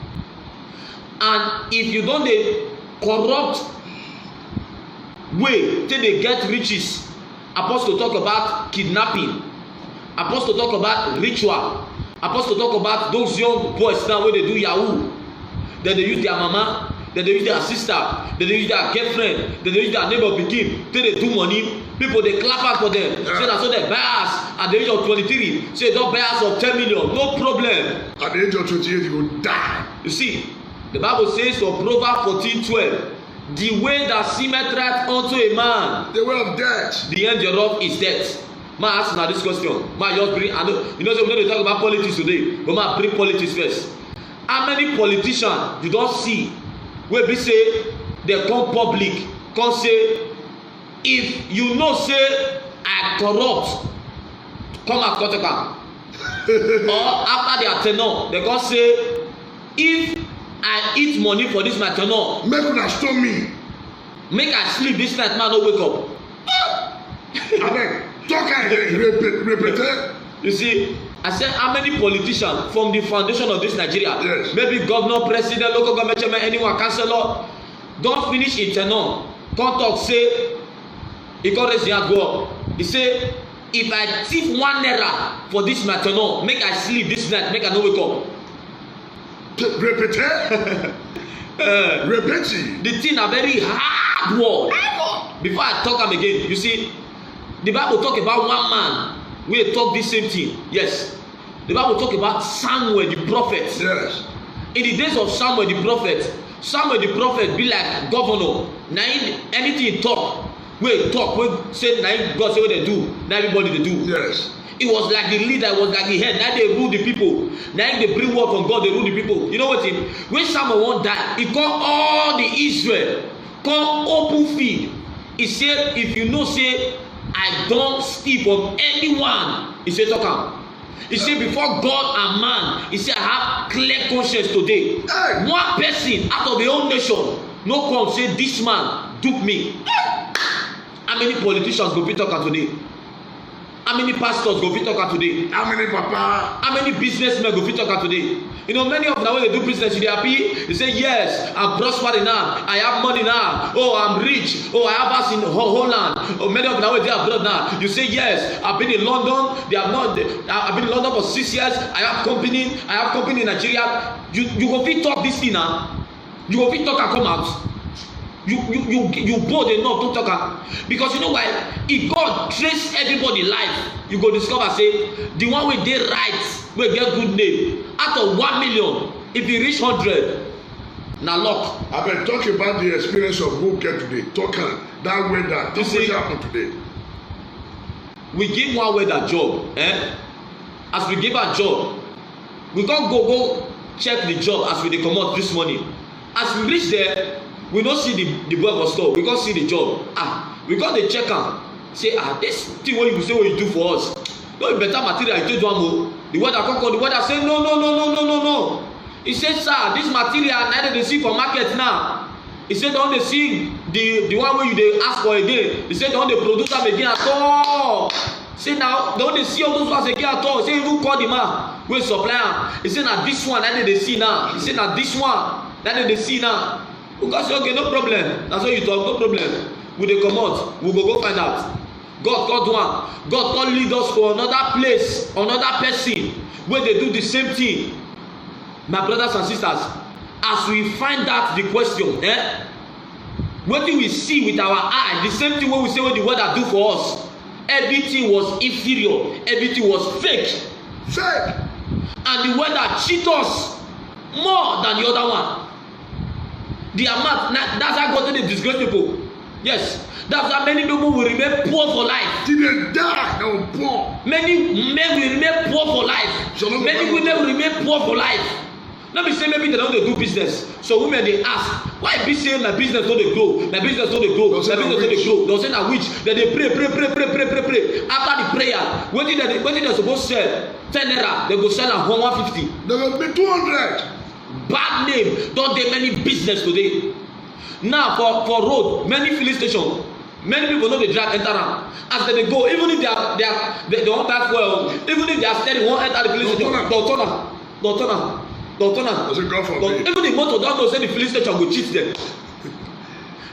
And if you don dey corrupt way take dey get riches, apostle talk about kidnapping, apostle talk about ritual, apostle talk about those young boys now wey dey do yahoo. Dem dey use their mama, dem dey use their sister, dem dey use their girlfriend, dem dey use their neighbor pikin take dey do money. People dey clap out for them. Say na so dem buy house at the age of 23. Say don buy house of 10 million, no problem. At the age of 28 you go die. You see, the Bible says for Proverbs 14:12, the way that seemeth right unto a man, The way of death. the end thereof is death. Ma ask na this question. Ma just bring, I know, you know say we no dey talk about politics today, but ma bring politics first. How many politicians you don see wey be say dey come public come say, if you know say I corrupt, come out come take am. Or after their tenure, they come say, if I eat money for this my tenure, Make una stone me. make I sleep this night, man no wake up. Abeg, talk again. Repeat. You see, I said how many politicians from the foundation of this Nigeria, Yes. maybe governor, president, local government chairman, anyone, councillor, don finish im tenure, come talk say, he come raise him hand go up. He say, if I thief 1 naira for this my tenure, make I sleep this night, make I no wake up. Repeat. Repeat. The thing na very hard word. Before I talk am again, you see, the Bible talk about one man wey talk this same thing. Yes, the Bible talk about Samuel the prophet. Yes. In the days of Samuel the prophet be like governor. Na him anything he talk wey say na him God say wey dey do, na everybody dey do. Yes. It was like the leader, it was like the head. Now they rule the people. Now they bring word from God, they rule the people. You know what? When Samuel won't die, he called all the Israel, come open field. He said, if you know, say, I don't steal from anyone. He said, talk am. He said, before God and man, he said, I have clear conscience today. Hey. One person out of the whole nation, no come say, this man duped me. How many politicians go be talking today? How many pastors go fit talk am today? How many papa? How many businessmen go fit talk am today? You know, many of them when they do business, you dey happy. They say, yes, I'm prospering now. I have money now. Oh, I'm rich. Oh, I have house in Holland. Oh, many of them when they are abroad now. You say, yes, I've been in London. I've been in London for 6 years. I have company in Nigeria. You go fit talk this thing now. You go fit talk and come out. You bold enough to talk am, because you know why? If God trace everybody life, you go discover say the one wey dey right, wey get good name, out of 1 million, if he reach 100, na luck. Abeg, talk about the experience of who get today. Talk am that weather. This wetin happen today. We give one weather job, as we give her job, we come go check the job as we dey comot this morning. As we reach there, we no see the boy for store. We come see the job. We come dey check am. Say, this thing wey you say wey you do for us, no be better material you take do am o. The weather come the weather say no. He say, sir, this material na dey see for market now. He say, don dey see the one wey you dey ask for again. He say, don dey produce am again at all. Say now, don dey see all those ones again at all. Say, even call the man wey supply am. He say, na this one na dey see now. He say, na this one na dey see now. Because okay, no problem. That's what you talk, no problem. We dey comot, we go find out. God do am. God come lead us for another place, another person wey dey do the same thing. My brothers and sisters, as we find out the question, wetin we see with our eye, the same thing wey we say wey the weather do for us, everything was inferior, everything was fake. And the weather cheat us more than the other one. The amount, that's how God dey disgrace people. Yes, that's how many people will remain poor for life. Till they die, they will poor. Many men will remain poor for life. Many women will remain poor for life. Let me say maybe they don't do business. So women they ask, why be saying my business don't they grow? My business don't they grow? My business don't they grow? They'll say na witch. Then they pray. After the prayer, when they supposed to sell 10 naira, they go sell at 150. They will be 200. Bad name don dey many business today. Now for road, many filling station, many people no dey drag enter am. As they dey go, even if they wan buy fuel, even if they are steady wan enter the filling station, they'll turn am. Even the motor don know say the filling station go cheat them.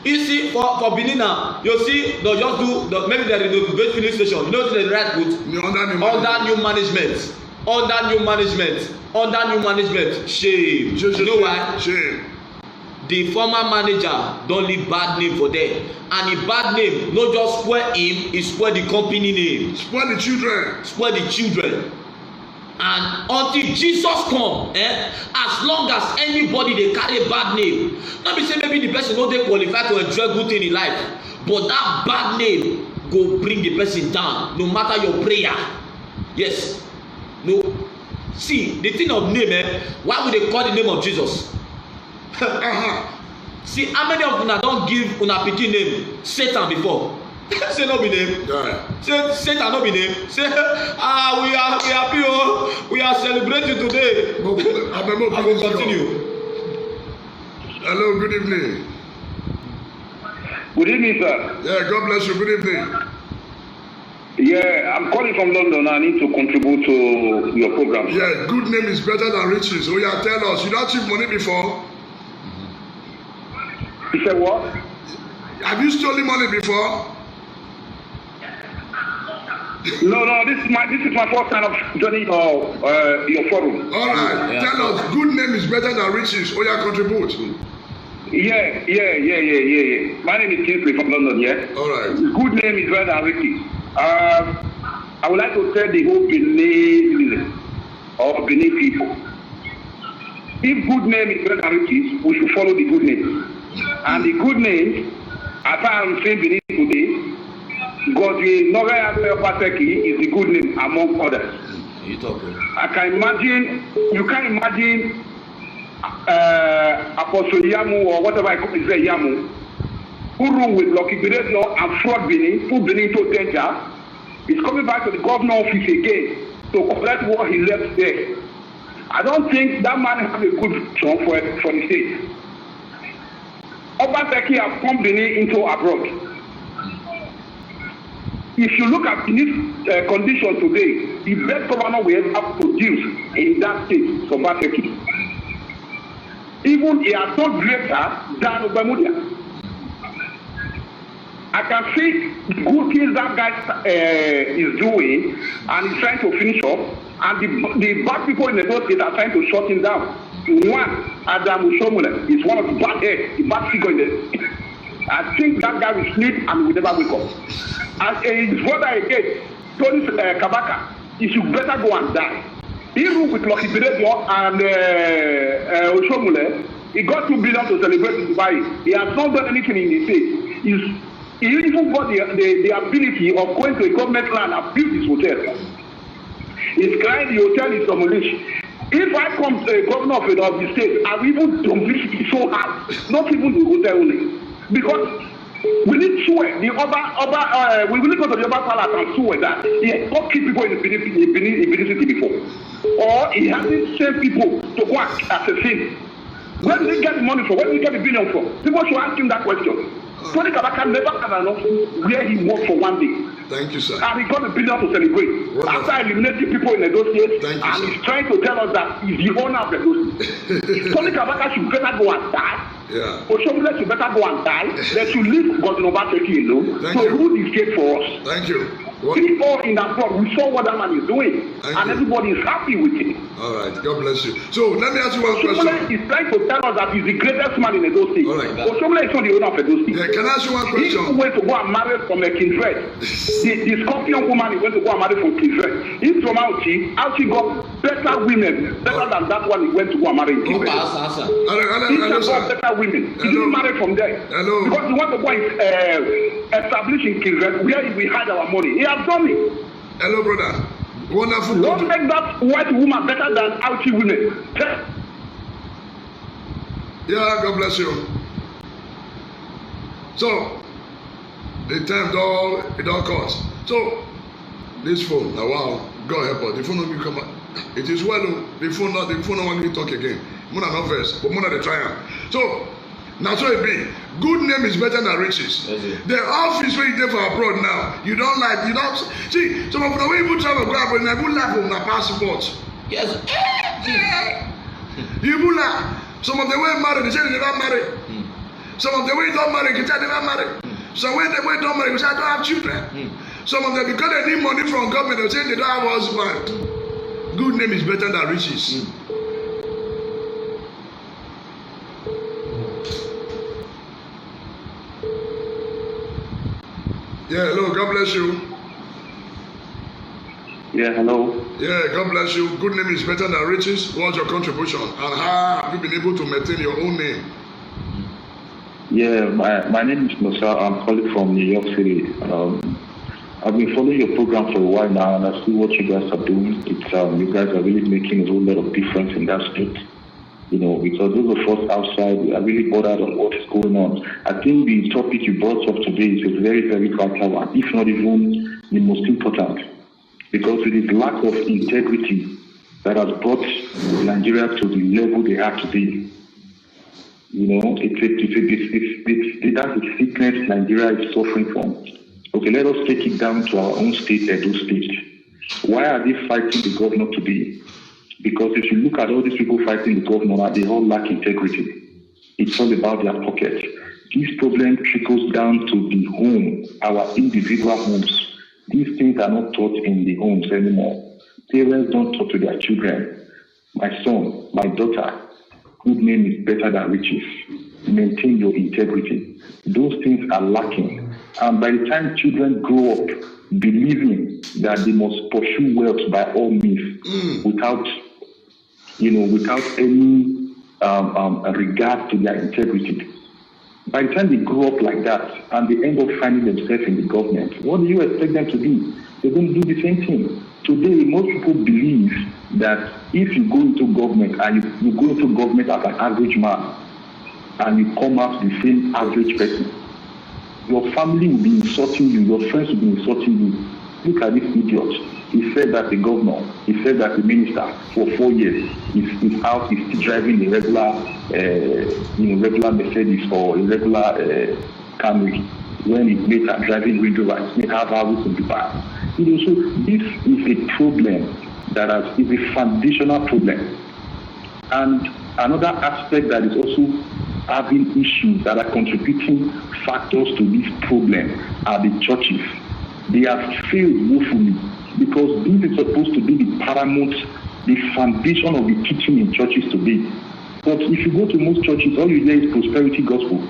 You see, for Benin now, you see they'll just do maybe they renovate filling station. You know what they right put under new management. Shame. You know why? Shame. The former manager don leave bad name for them, and the bad name no just spoil him, e spoil the company name, spoil the children. And until Jesus come, as long as anybody dey carry bad name, no be say maybe the person no dey qualified to enjoy good thing in life, but that bad name go bring the person down, no matter your prayer. Yes. No. See, the thing of name, why would they call the name of Jesus? See, how many of una don give una pikin name Satan before? Say no be name. Say Satan no be name. Say, we are happy, we are celebrating today. I will continue. Hello, good evening. Good evening, sir. Yeah, God bless you. Good evening. Yeah, I'm calling from London. I need to contribute to your program. Yeah, good name is better than riches. Oh yeah, tell us. You don't achieve money before? You said what? Have you stolen money before? No, this is my first time of joining your forum. All right, yeah. Tell us. Good name is better than riches. Oh yeah, contribute. Yeah. My name is Kingsley from London. Yeah. All right. Good name is better than riches. I would like to tell the whole Benin or Benin people, if good name is better than riches, we should follow the good name. And the good name, as I am saying Benin today, Godwin Nogaya Paseki is the good name among others. You can imagine Apostle Yamu or whatever I could say Yamu, who ruled with Lucky Berezo and fraud Benin, put Benin to danger, is coming back to the governor office again to collect what he left there. I don't think that man has a good song for the state. Obaseki has pumped Benin into abroad. If you look at this condition today, the best governor we ever produced in that state, Sobaseki, even he has done greater than Obamudia. I can see the good things that guy is doing, and he's trying to finish up, and the bad people in the state are trying to shut him down. One, Adam Ushomule is one of the bad heads, the bad figure in the. I think that guy will sleep and will never wake up. And his brother again, Tony Kabaka, he should better go and die. Even with Lucky Beredio and Ushomule, he got 2 billion to celebrate in Dubai. He has not done anything in the state. He even got the ability of going to a government land and build his hotel. He's crying the hotel is demolished. If I come to a governor of the state, I will even demolish it so hard. Not even the hotel only. Because we need swear the we will go to the Oba Palace and swear that he has not killed people in Benin City before. Or he hasn't sent people to go and assassinate. Where did he get the money from? Where did he get the billion from? People should ask him that question. Tony Kabaka never had enough where he worked for one day. Thank you, sir. And he got $1 billion to celebrate. Wonderful. After eliminating people in the dossier, and he's trying to tell us that he's the owner of the dossier. Tony Kabaka should better go and die. Yeah. Oshomole should better go and die. They should leave Godwin Obaseki alone. So rule this gate for us. Thank you. People in that plot, we saw what that man is doing, and everybody is happy with it. All right, God bless you. So let me ask you one question. Oshomole is trying to tell us that he's the greatest man in Edo State. All right. Oshomole is not the owner of Edo State. Yeah, can I ask you one question? He went to go and marry from a kindred. the Scorpion woman he went to go and marry from kindred. He's from Auchi. Auchi got better women, better than that one he went to go and marry in kindred. He got better women. He didn't marry from there. Hello. Because he want to go and establish in kindred where we hide our money. He has done it. Hello, brother. Wonderful. Don't make that white woman better than Auchi women. Yeah, God bless you. So, the time it all costs. So, this phone, now wow, God help us. The phone will come out. It is well, the phone not want me to talk again. Muna not first, but Muna the trial. So, now so it be. Good name is better than riches. The office where you there for abroad now, you don't see. Some of the way you travel abroad, and I will laugh on my passport. Yes. You will laugh. Some of the way married, they say they don't marry. Some of the way don't marry, they say they don't marry. Some when they don't marry, they say I don't have children. Some of them because they need money from government, they say they don't have a husband. Good name is better than riches. Yeah, hello, God bless you. Yeah, hello. Yeah, God bless you. Good name is better than riches. What's your contribution? And how have you been able to maintain your own name? Yeah, my name is Musa. I'm calling from New York City. I've been following your program for a while now, and I see what you guys are doing. It's you guys are really making a whole lot of difference in that state. You know, because those of us outside, we are really bothered on what is going on. I think the topic you brought up today is a very, very vital one, if not even the most important. Because it is lack of integrity that has brought Nigeria to the level they are today. You know, that's a sickness Nigeria is suffering from. Okay, let us take it down to our own state, Edo State. Why are they fighting the governor today? Because if you look at all these people fighting the governor, they all lack integrity. It's all about their pocket. This problem trickles down to the home, our individual homes. These things are not taught in the homes anymore. Parents don't talk to their children. My son, my daughter, good name is better than riches. Maintain your integrity. Those things are lacking. And by the time children grow up believing that they must pursue wealth by all means without any regard to their integrity. By the time they grow up like that and they end up finding themselves in the government, what do you expect them to do? They're going to do the same thing. Today, most people believe that if you go into government and you go into government as an average man and you come out the same average person, your family will be insulting you, your friends will be insulting you. Look at this idiot. He said that the governor, he said that the minister for 4 years, his house is still driving a regular Mercedes or a regular Camry. when his mates are driving Range Rover, his mates have houses in Dubai. You know, so this is a problem that is a foundational problem. And another aspect that is also having issues that are contributing factors to this problem are the churches. They have failed woefully because this is supposed to be the paramount, the foundation of the teaching in churches today. But if you go to most churches, all you hear is prosperity gospel.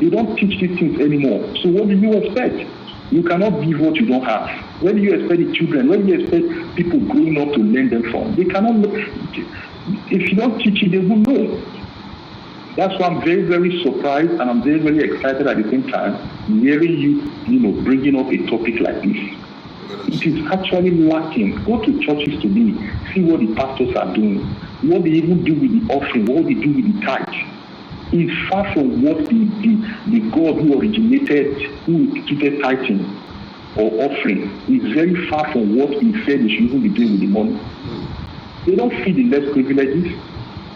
They don't teach these things anymore. So what do you expect? You cannot give what you don't have. Where do you expect the children? Where do you expect people growing up to learn them from? They cannot know. If you don't teach it, they won't know. That's why I'm very, very surprised and I'm very, very excited at the same time hearing you bringing up a topic like this. It is actually lacking. Go to churches today, see what the pastors are doing, what they even do with the offering, what they do with the tithe. Is far from what the God who originated, who instituted tithing or offering, is very far from what he said they should even be doing with the money. They don't feed the less privileged.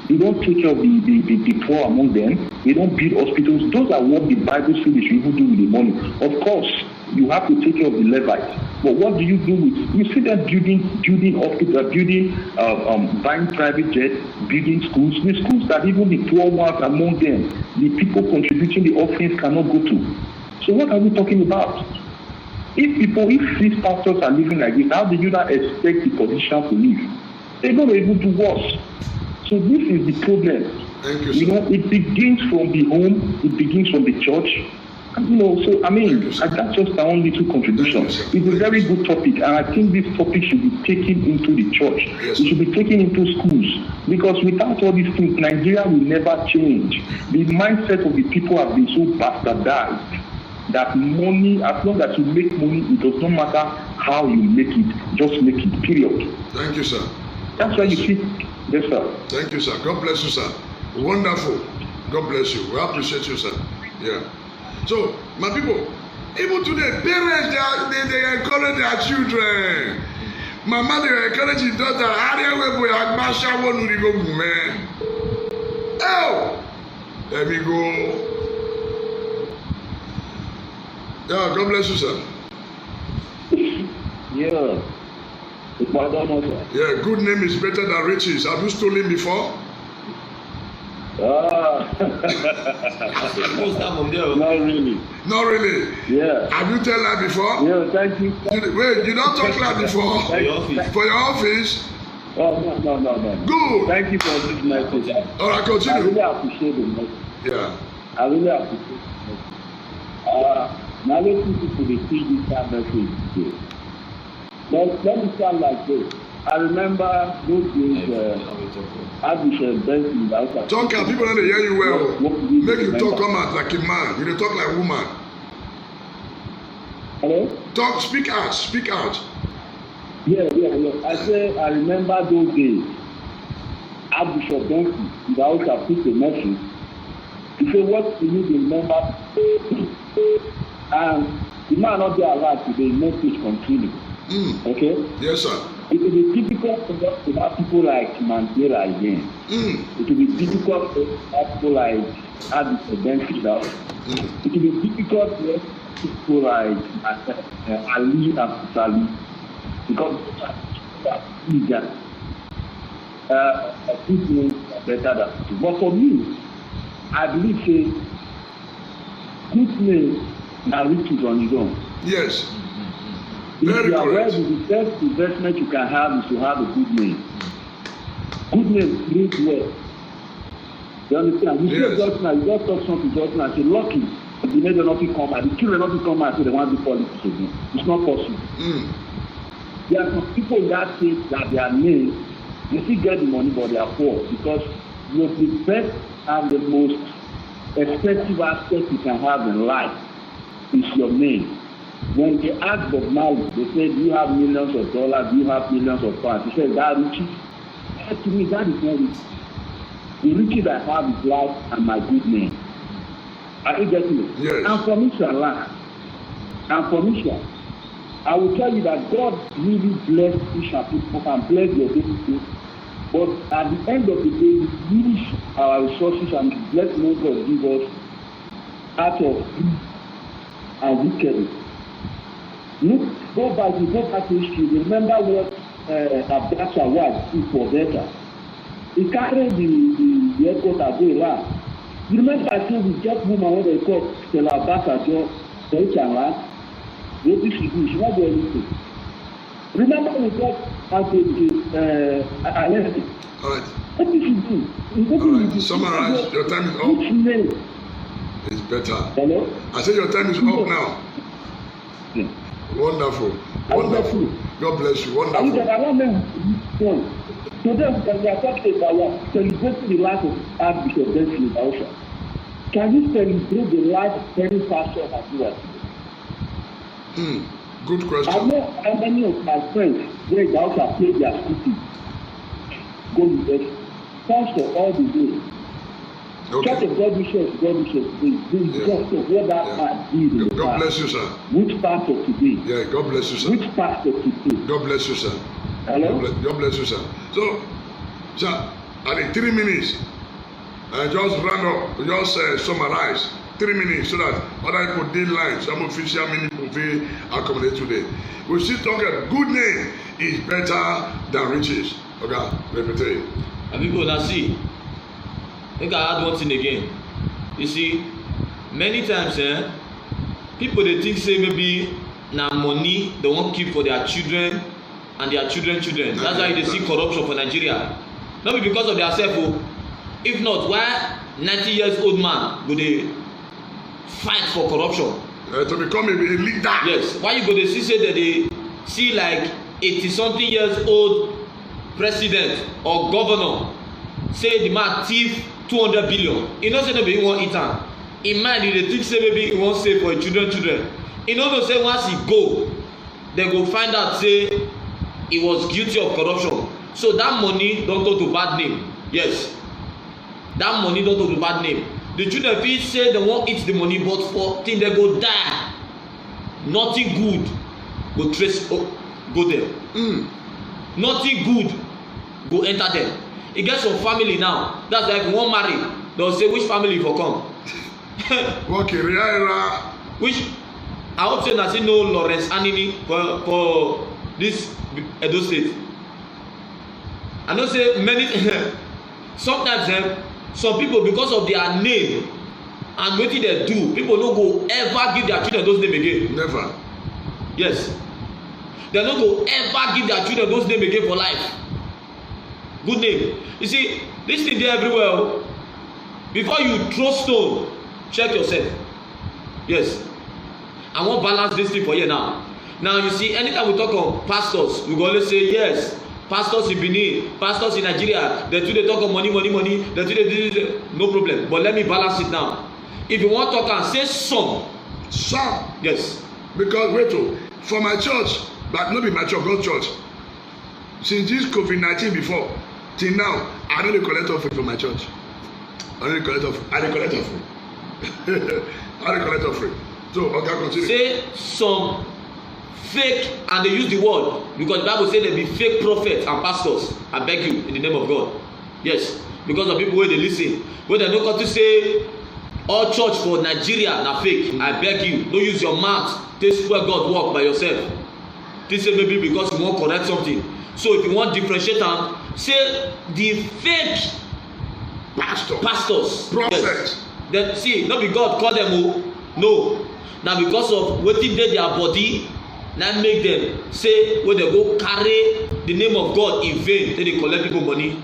They don't take care of the poor among them. They don't build hospitals. Those are what the Bible says they should even do with the money. Of course, you have to take care of the Levites. But what do you do with? You see them building hospitals, buying private jets, building schools. The schools that even the poor ones among them, the people contributing the offerings cannot go to. So what are we talking about? If these pastors are living like this, how do you not expect the politicians to live? They're going to even do worse. So this is the problem. Thank you, sir. It begins from the home, it begins from the church. So I mean, that's just our own little contribution. It's a very good topic, and I think this topic should be taken into the church. Yes, it should be taken into schools, because without all these things, Nigeria will never change. The mindset of the people have been so bastardized that money, as long as you make money, it does not matter how you make it, just make it, period. Thank you, sir. That's why you see. Yes, sir. Thank you, sir. God bless you, sir. Wonderful. God bless you. We appreciate you, sir. Yeah. So, my people, even today, parents, they encourage their children. Mama, they encourage his daughter. Oh! There we go. Yeah, God bless you, sir. Yeah. Yeah, good name is better than riches. Have you stolen before? Not really. Not really? Yeah. Have you told her before? Yeah, thank you. Wait, you don't talk like before? For your office? Oh, no. Good. Thank you for this message. All right, I continue. really appreciate the message. Yeah. I really appreciate the message. Now let's people they see this kind of message today. Let me start like this. I remember those days, Archbishop Benson. Talk, people don't hear you well. Make you talk come out like a man. You don't talk like a woman. Hello? Talk, speak out. Yeah. I remember those days. Archbishop Benson, the house put a message. He said, what do you remember? And the man not there alive today, message continue. Okay? Yes, sir. It will be difficult to have people like Mandela again. It will be difficult to have people like Archbishop Benson. It will be difficult to have people like Ali Abdulali, because people are better than people. But for me, I believe good name now riches on his own. Yes. If Very you are correct. ready, the best investment you can have is to have a good name. Good name brings wealth. You understand? You Yes. say just now, you just talk something just now, say lucky, the neighbor not come out, the children not come out, so they want to be politics again. It's not possible. There are some people in that state that their name, they still get the money, but they are poor, because the best and the most expensive aspect you can have in life is your name. When they ask Bob Marley, they say, do you have millions of dollars? Do you have millions of pounds? He said, that riches? To me, that is not riches. The riches I have is life and my good name. Are you getting it? Yes. And for Misha, I will tell you that God really bless Misha people and bless your people. But at the end of the day, we use our resources and bless more God give us out of and wickedness. Look, go back to history. Remember what Abacha was for better. He carried the airport as well. You remember I told you just woman when they called Stella Abacha to Echanla. What did she do? She not do anything. Remember we got Alexis. All right. What did she do? All right. Summarize. Your time is up. Which name? It's better. Hello? I said your time is up now. Yeah. Wonderful. Wonderful. God bless you. And Wonderful. I want them to today we are talking about celebrating the life of Archbishop Benson Idahosa. Can you celebrate the life of any pastor as well? Good I question. know how many of my friends where Idahosa played their school fees. Go to bed. Pastor all the way. Church Okay. of God Bishop, the just of what that man did in the God bless past. you, sir. Which pastor today? Yeah, God bless you, sir. Which pastor today? God bless you, sir. Hello? God bless you, sir. So, sir, at the 3 minutes, just round up, just summarize 3 minutes so that other people did line, some official many people accommodate today. We still talk a good name is better than riches. Okay, repeat it. And people now see, make I add one thing again. You see, many times people they think say maybe na money they wan keep for their children and their children. That's why they see corruption for Nigeria. Not be because of their self o. If not, why 90 years old man go dey fight for corruption? To become a leader. Yes. Why you go dey see say that they see like 80-something years old president or governor say the man thief 200 billion. You know say no be he wan eat am. In mind he dey think say maybe he wan save for him children. You know say once he go, they go find out say he was guilty of corruption. So that money don turn to bad name. Yes. That money don turn to bad name. The children fit say they wan eat the money, but for till they go die, nothing good go trace go there. Nothing good go enter them. E get some family now, that's why if you wan marry, they go say which family you for come. Which I hope say na still know Lawrence Anini for this Edo State. I know say many sometimes some people because of their name and wetin dem do, people no go ever give their children those name again. Never. Yes. Dem no go ever give their children those name again for life. Good name. You see, this thing dey everywhere o. Before you throw stone, check yourself. Yes. I wan balance this thing for you now. Now you see, anytime we talk of pastors, we go always say yes. Pastors in Benin, pastors in Nigeria, they too dey talk of money. They too dey do no problem. But let me balance it now. If you wan talk am, say some. Some. Yes. Because wait o, for my church, but no be my church, God church. Since this COVID-19 before, till now, I no dey collect offering for my church. I no dey collect offering. I dey collect offering. So, okay, continue. Say some fake, and they use the word because the Bible say they be fake prophets and pastors. I beg you in the name of God. Yes, because of people wey dey lis ten, wey dem no come to say all church for Nigeria na fake. I beg you, no use your mouth take swear God work by yourself. Think say maybe because you wan correct something. So if you wan differentiate am, say the fake pastors. Prophets. Yes. Then see, no be God call them o. No, na because of wetin dey their body na make them say wey dem go carry the name of God in vain take dey collect people money.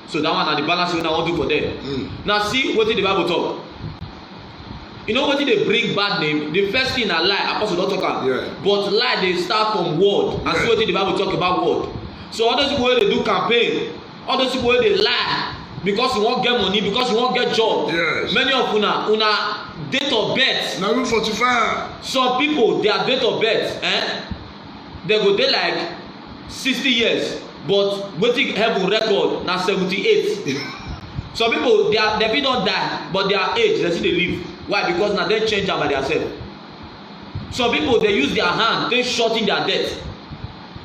So that one na the balance wey I wan do for them. Now see wetin the Bible talk. You know wetin dey bring bad name? The first thing na lie. Apostle don talk am. Yeah. But lie dey start from word. And see wetin the Bible talk about word. So all those people wey dey do campaign, all those people wey dey lie because you wan get money, because you wan get job. Yes. Many of una date of birth. Na we 45. Some people their date of birth they go dey like 60 years but wetin heaven record na 78. Some people they fit don die but their age they still dey live. Why? Because na dem change am by theirself. Some people dey use their hand take shorten their death.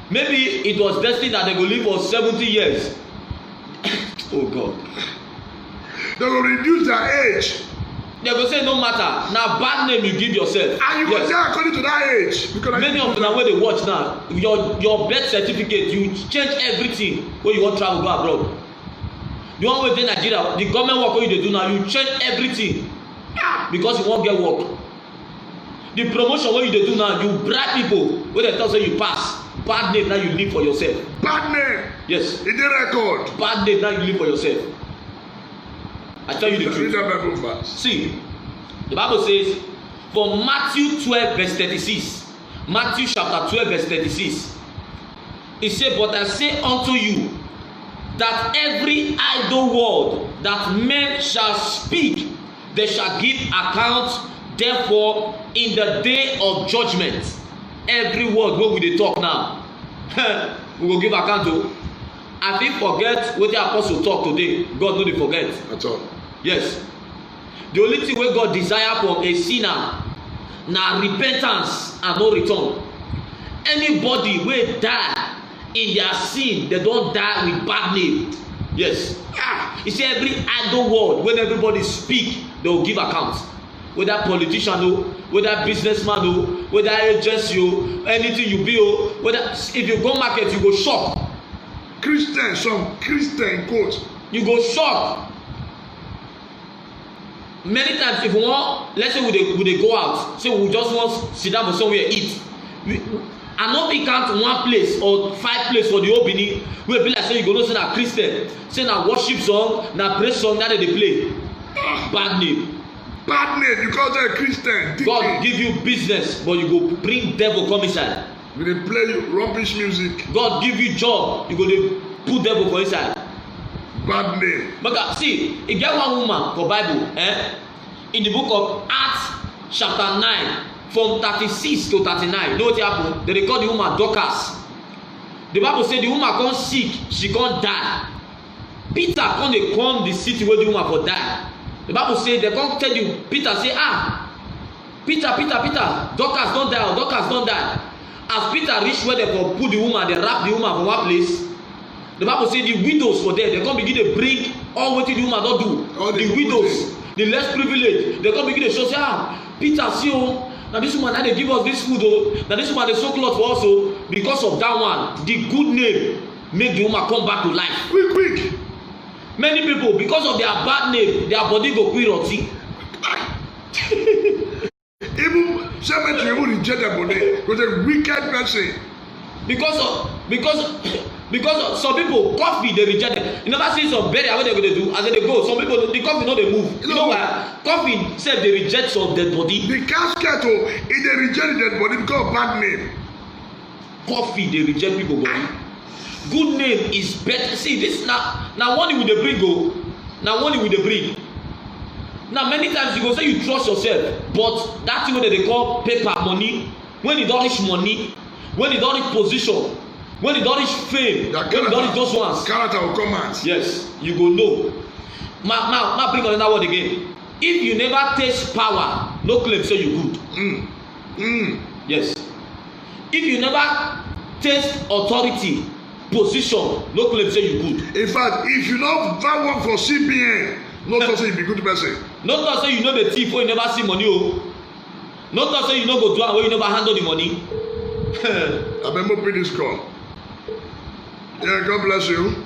Maybe it was destined that they go live for 70 years. Oh God. They will reduce their age. they go say no matter. Now bad name you give yourself. And you go say according to that age. Because many of them wey dey watch now, your birth certificate, you change everything when you wan travel go abroad. The one wey dey Nigeria, the government work wey you dey do now, you change everything because you wan get work. The promotion wey you dey do now, you bribe people wey dey talk say you pass. Bad name now you live for yourself. Bad name. Yes. In the record. Bad name now you live for yourself. I tell you the truth. Read that Bible verse. See, the Bible says, for Matthew 12 verse 36, Matthew chapter 12 verse 36, it says, but I say unto you, that every idle word that men shall speak, they shall give account therefore in the day of judgment. Every word wey we dey talk now, we go give account to. I fit forget wetin apostle talk today. God no dey forget. At all. Yes. The only thing wey God desire from a sinner na repentance and no return. Anybody wey die in their sin, they don die with bad name. Yes. You see, every idle word when everybody speak, they will give account. Whether politician o, whether businessman o, whether agency o, anything you be o, whether if you go market you go shop. Christian, some Christian quote. You go shop. Many times if we want, let's say we dey go out, say we just want sit down for somewhere eat. I no fit count one place or 5 places for the whole Benin wey be like say you go know say na Christian, say na worship song, na praise song that they dey play. Bad name. Bad name, you call them Christian. God give you business, but you go bring devil come inside. We dey play rubbish music. God give you job, you go dey put devil for inside. Bad name. But see, e get one woman for Bible, in the book of Acts chapter 9, from 36 to 39. You know what happened? They call the woman Dorcas. The Bible say the woman come sick, she come die. Peter come dey come the city where the woman for die. The Bible say they come tell you, Peter say, Peter, Dorcas don die, Dorcas don die. As Peter reach where they for put the woman, they wrap the woman for one place. The Bible say the widows for there, they come begin to bring all wetin the woman don do. All the widows, the less privileged, they come begin to show say, Peter see o, na this woman na dey give us this food o, na this woman dey sew cloth for us o. Because of that one, the good name make the woman come back to life. Quick. Many people, because of their bad name, their body go quick rotty. Even cemetery who reject their body was a wicked person. Because of some people, coffee they reject them. You never see some burial what they go to do as they go. Some people the coffee no dey move. You know why? Coffee said they reject some dead body. The casket if they reject the dead body because of bad name. Coffee they reject people body. Good name is better. See this now one we dey bring go. Now one we dey bring. Now many times you go say you trust yourself, but that thing wey they call paper money, when you don reach money, when you don reach position, when you don reach fame, when you don reach those ones, character will come out. yes, you go know. Now bring another word again. If you never taste power, no claim say you good. Yes. If you never taste authority, position, no claim say you good. In fact, if you no work for CBN, no talk say you be good person. No talk say you know the thief wey you never see money o. No talk say you no go do am wey you never handle the money. Abeg mo pay this call. Yeah, God bless you.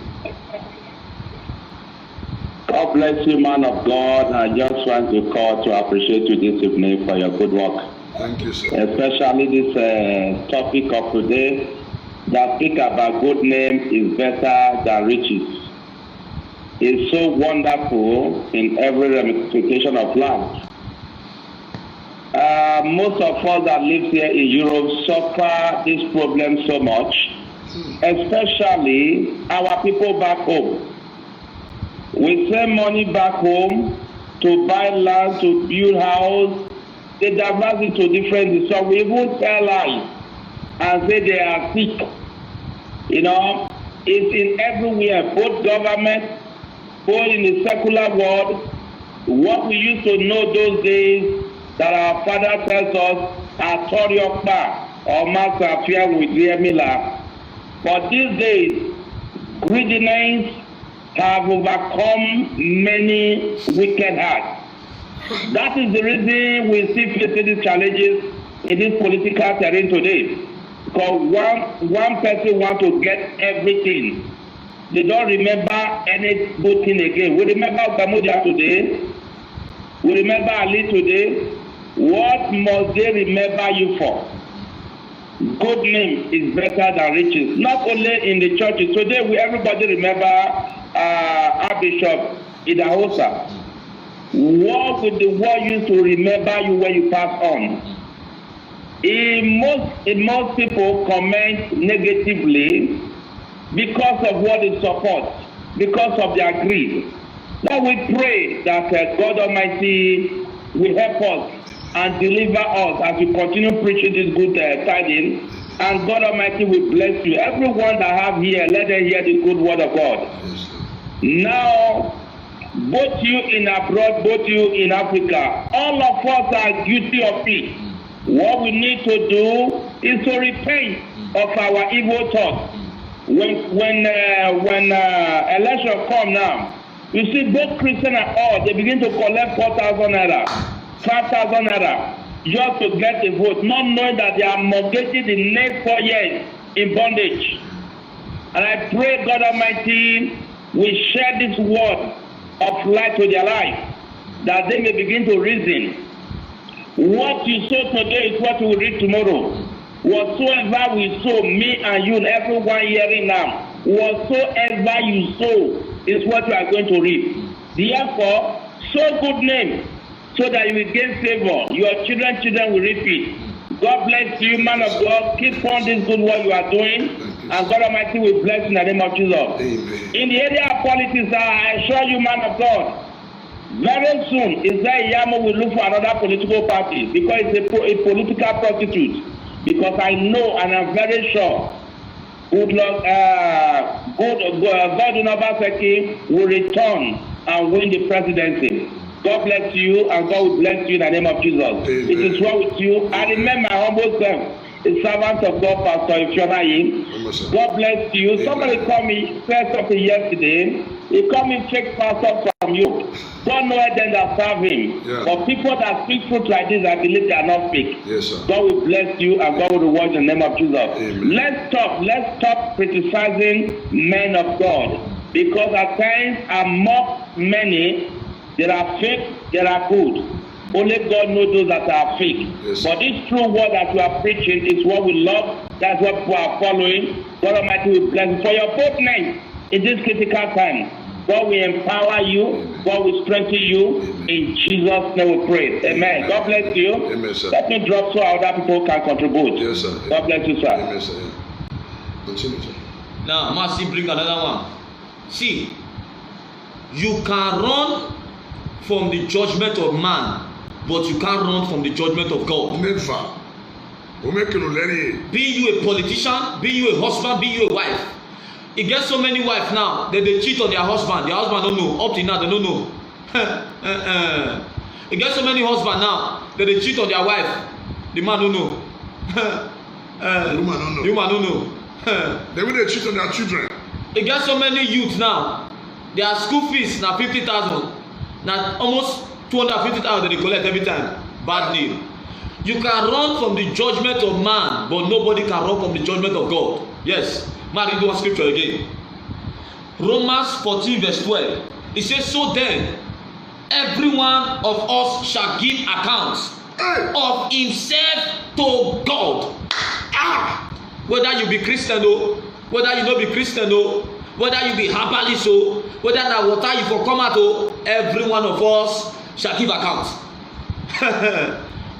God bless you, man of God. I just want to call to appreciate you this evening for your good work. Thank you, sir. Especially this topic of today that speak about good name is better than riches. It's so wonderful in every ramification of life. Most of us that live here in Europe suffer this problem so much, especially our people back home. We send money back home to buy land, to build house. They divert it to different. So we even tell lies and say they are sick. You know, it's in everywhere, both government, both in the secular world. What we used to know those days that our father tells us, Atoriokpa or Masafia with Mila. But these days, greediness have overcome many wicked hearts. That is the reason we still face these challenges in this political terrain today. Because one person wants to get everything. They don't remember any good thing again. We remember Gamudia today. We remember Ali today. What must they remember you for? Good name is better than riches. Not only in the churches. Today, everybody remember our Bishop Idahosa. What would the world use to remember you when you pass on? Most people comment negatively because of what they support, because of their greed. Now we pray that God Almighty will help us and deliver us as we continue preaching this good tidings, and God Almighty will bless you. Everyone that have here, let them hear the good word of God. Now, both you in abroad, both you in Africa, all of us are guilty of it. What we need to do is to repent of our evil thoughts. When election come now, you see both Christian and all, they begin to collect 4,000 naira, 5,000 naira, just to get a vote, not knowing that they are mortgaging the next 4 years in bondage. And I pray God Almighty will share this word of light to their life, that they may begin to reason. What you sow today is what you will reap tomorrow. Whatsoever we sow, me and you, everyone hearing now, whatsoever you sow is what you are going to reap. Therefore, sow good name so that you will gain favor. Your children will reap it. God bless you, man of God. Keep on this good work you are doing, and God Almighty will bless in the name of Jesus. Amen. In the area of politics, I assure you, man of God, very soon, Israel Yamo will look for another political party because it's a political prostitute. Because I know and I'm very sure God Obaseki will return and win the presidency. God bless you, and God will bless you in the name of Jesus. Amen. It is well with you. I remember my humble self, a servant of God, Pastor Ifyonayi. God bless you. Amen. Somebody called me, said something yesterday. He called me fake pastor from you. God knows them that serve him. Yeah. But people that speak truth like this, I believe they are not fake. Yes, sir. God will bless you, and God will reward you in the name of Jesus. Amen. Let's stop criticizing men of God, because at times among many there are fake, there are good. Only God knows those that are fake. Yes. But this true word that we are preaching is what we love. That's what people are following. God Almighty will bless you for your boldness in this critical time. God will empower you. God will strengthen you. Amen. In Jesus' name we pray. Amen. God bless you. Amen, sir. Let me drop so other people can contribute. Yes, sir. God bless you, sir. Amen, sir. Continue, sir. Now, Mercy bring another one. See, you can run from the judgment of man, but you can't run from the judgment of God. Never. Be you a politician, be you a husband, be you a wife. You get so many wives now that they cheat on their husband don't know. Up to now, they don't know. You get so many husbands now that they cheat on their wife, the man don't know. The woman don't know. The woman don't know. They will cheat on their children. You get so many youths now, their school fees now 50,000, now almost 250,000 they collect every time. Bad deal. You can run from the judgment of man, but nobody can run from the judgment of God. Yes. Man, read one scripture again. Romans 14 verse 12. It says, so then, every one of us shall give accounts of himself to God. Whether you be Christian or whether you no be Christian or whether you be herbalist or whether na water you for come out or, every one of us shall give account.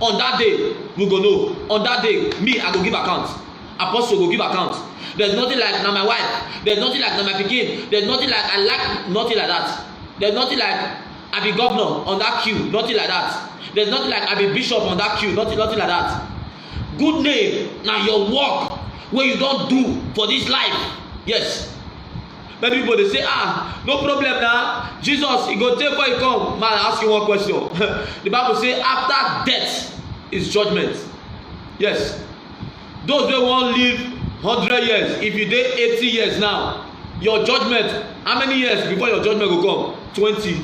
On that day, we go know. On that day, me, I go give account. Apostle go give account. There's nothing like na my wife. There's nothing like na my pikin. There's nothing like I like nothing like that. There's nothing like I be governor on that queue. Nothing like that. There's nothing like I be bishop on that queue. Nothing like that. Good name na your work wey you don do for this life. Yes. Many people dey say no problem na Jesus he go take before he come. Man, I ask you one question. The Bible say after death is judgment. Yes. Those wey wan live 100 years, if you dey 80 years now, your judgment, how many years before your judgment go come? 20.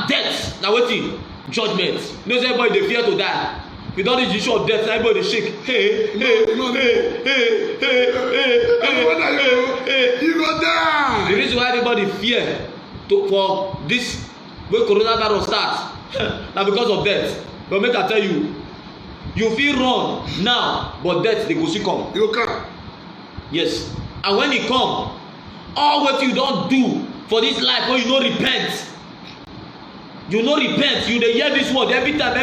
death na wetin judgment. You know say everybody dey fear to die. You don reach the issue of death, na everybody dey shake. Hey. You go die. The reason why everybody fear for this wey coronavirus start na because of death. But make I tell you, you fit run now, but death dey go still come. You come. Yes, and when e come, all wetin you don do for this life wey you no repent, you no repent, you dey hear this word every time.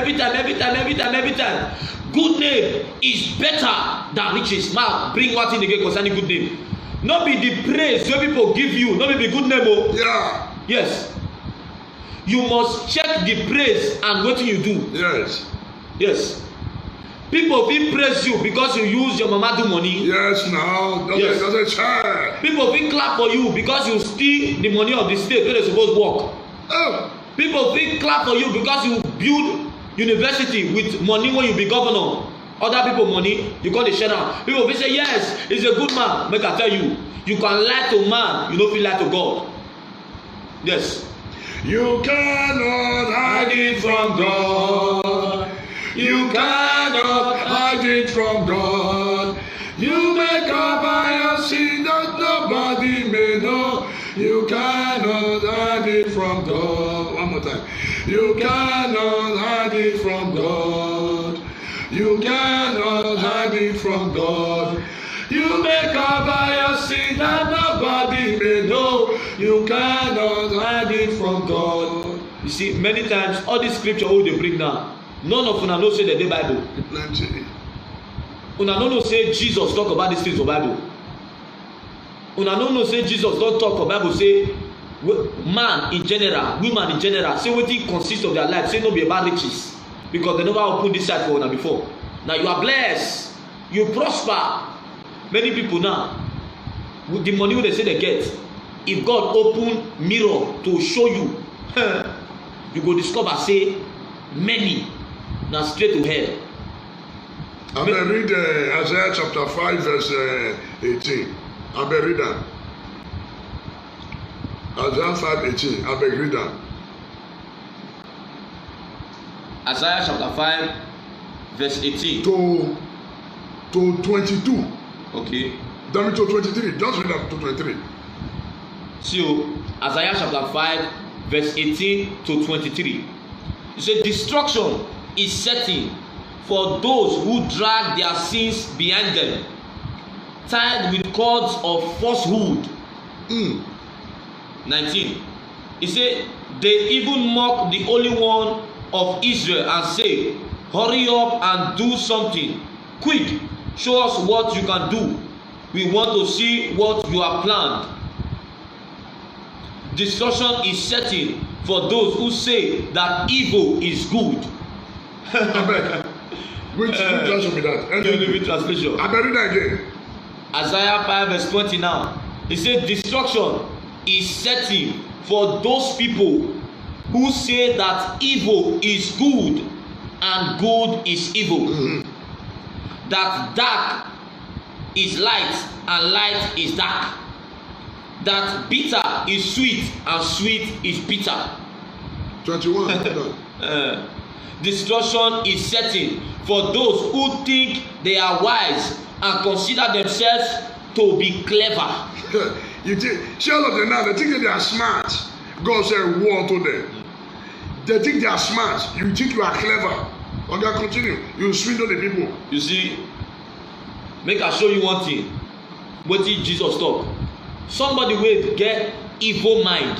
Good name is better than riches. Man, bring one thing again concerning good name. No be the praise wey people give you, no be the good name o. Yeah. Yes, you must check the praise and wetin you do. Yes. People fit praise you because you use your mama do money. Yes, now. Doesn't share. People fit clap for you because you steal the money of the state wey they suppose work. Oh. People fit clap for you because you build university with money when you be governor. Other people money, you come dey share am. People fit say yes, he's a good man. Make I tell you, you can lie to man, you no fit lie to God. Yes. You cannot hide it from God. You cannot hide it from God. You may cover your sin that nobody may know. You cannot hide it from God. One more time. You cannot hide it from God. You cannot hide it from God. You may cover your sin that nobody may know. You cannot hide it from God. You see, many times all these scripture wey dey bring now, none of una know say dem dey Bible. Plenty. Una no know say Jesus talk about these things for Bible. Una no know say Jesus don talk for Bible say man in general, woman in general, say wetin consist of their life, say no be about riches, because they never open this side for una before. Now you are blessed, you prosper. Many people now, with the money wey they say they get, if God open mirror to show you, you go discover say many na straight to hell. I will read Isaiah chapter 5 verse 18. I will read that. Isaiah 5:18. I will read that. Isaiah chapter 5 verse 18 to 22. Okay. Down to 23. Just read up to 23. So Isaiah chapter 5 verse 18 to 23. You say destruction is setting for those who drag their sins behind them, tied with cords of falsehood. 19. He said, they even mock the Holy One of Israel and say, hurry up and do something. Quick, show us what you can do. We want to see what you have planned. Destruction is setting for those who say that evil is good. Which translation be that? NIV translation. I better read that again. Isaiah 5 verse 20 now. He said destruction is setting for those people who say that evil is good and good is evil. That dark is light and light is dark. That bitter is sweet and sweet is bitter. 21. Destruction is setting for those who think they are wise and consider themselves to be clever. You think, see all of them now, they think they are smart. God said, woe unto them. They think they are smart. You think you are clever. Okay, continue. You swindle the people. You see, make I show you one thing. Wetin Jesus talk. Somebody wey get evil mind,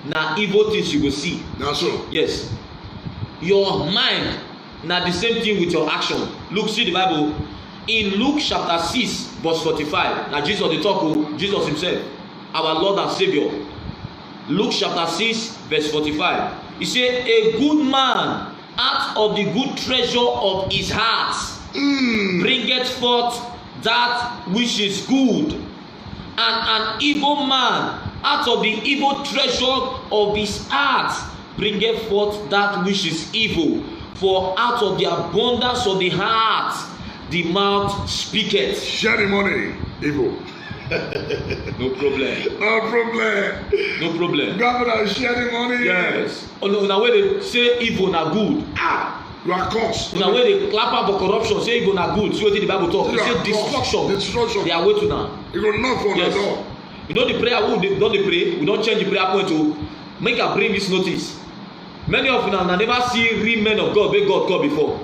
na evil things you go see. Na so. Yes. Your mind na the same thing with your action. Look, see the Bible. In Luke chapter 6 verse 45, na Jesus dey talk o, Jesus himself, our Lord and Saviour. Luke chapter 6 verse 45. He say, a good man out of the good treasure of his heart bringeth forth that which is good, and an evil man out of the evil treasure of his heart bringeth forth that which is evil. For out of the abundance of the heart the mouth speaketh. Share the money, evil. No problem. No problem. No problem. Governor sharing money. Yes. Una wey dey say evil na good. You are cursed. Una wey dey clap am for corruption say evil na good. See wetin the Bible talk. E say destruction. They are waiting now. You go knock for the door. You know the prayer we don dey pray. We don change the prayer point to make I bring this notice. Many of una never see real men of God wey God call before.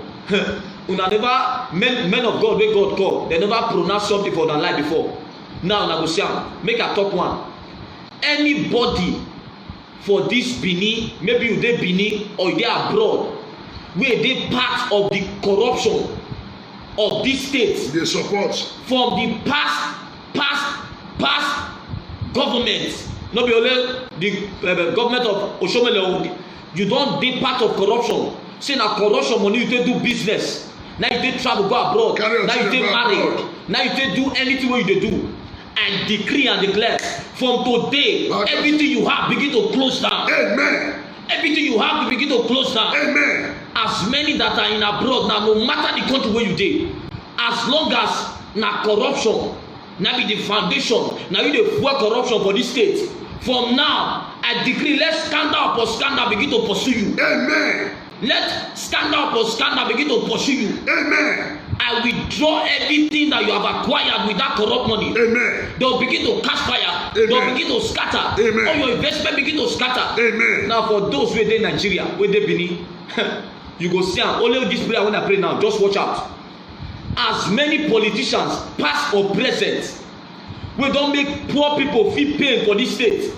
Una never men of God wey God call. They never pronounce something for una life before. Now una go see am. Make I talk one. Anybody for this Benin, maybe you dey Benin or you dey abroad, wey dey part of the corruption of this state. Dey support from the past government, no be only the government of Oshomole. You don dey part of corruption. Say na corruption money you take do business. Now you take travel go abroad. Now you take marry. Now you take do anything wey you dey do. And decree and declare from today, everything you have begin to close down. Amen. Everything you have to begin to close down. Amen. As many that are in abroad now, no matter the country where you dey, as long as na corruption, na be the foundation, na you dey fuel corruption for this state. From now, I decree, let scandal upon scandal begin to pursue you. Amen. Let scandal upon scandal begin to pursue you. Amen. I withdraw everything that you have acquired with that corrupt money. Amen. They'll begin to catch fire. Amen. They'll begin to scatter. Amen. All your investment begin to scatter. Amen. Now for those wey dey Nigeria, wey dey Benin, you go see am. Only this prayer when I pray now, just watch out. As many politicians, past or present, wey don make poor people feel pain for this state,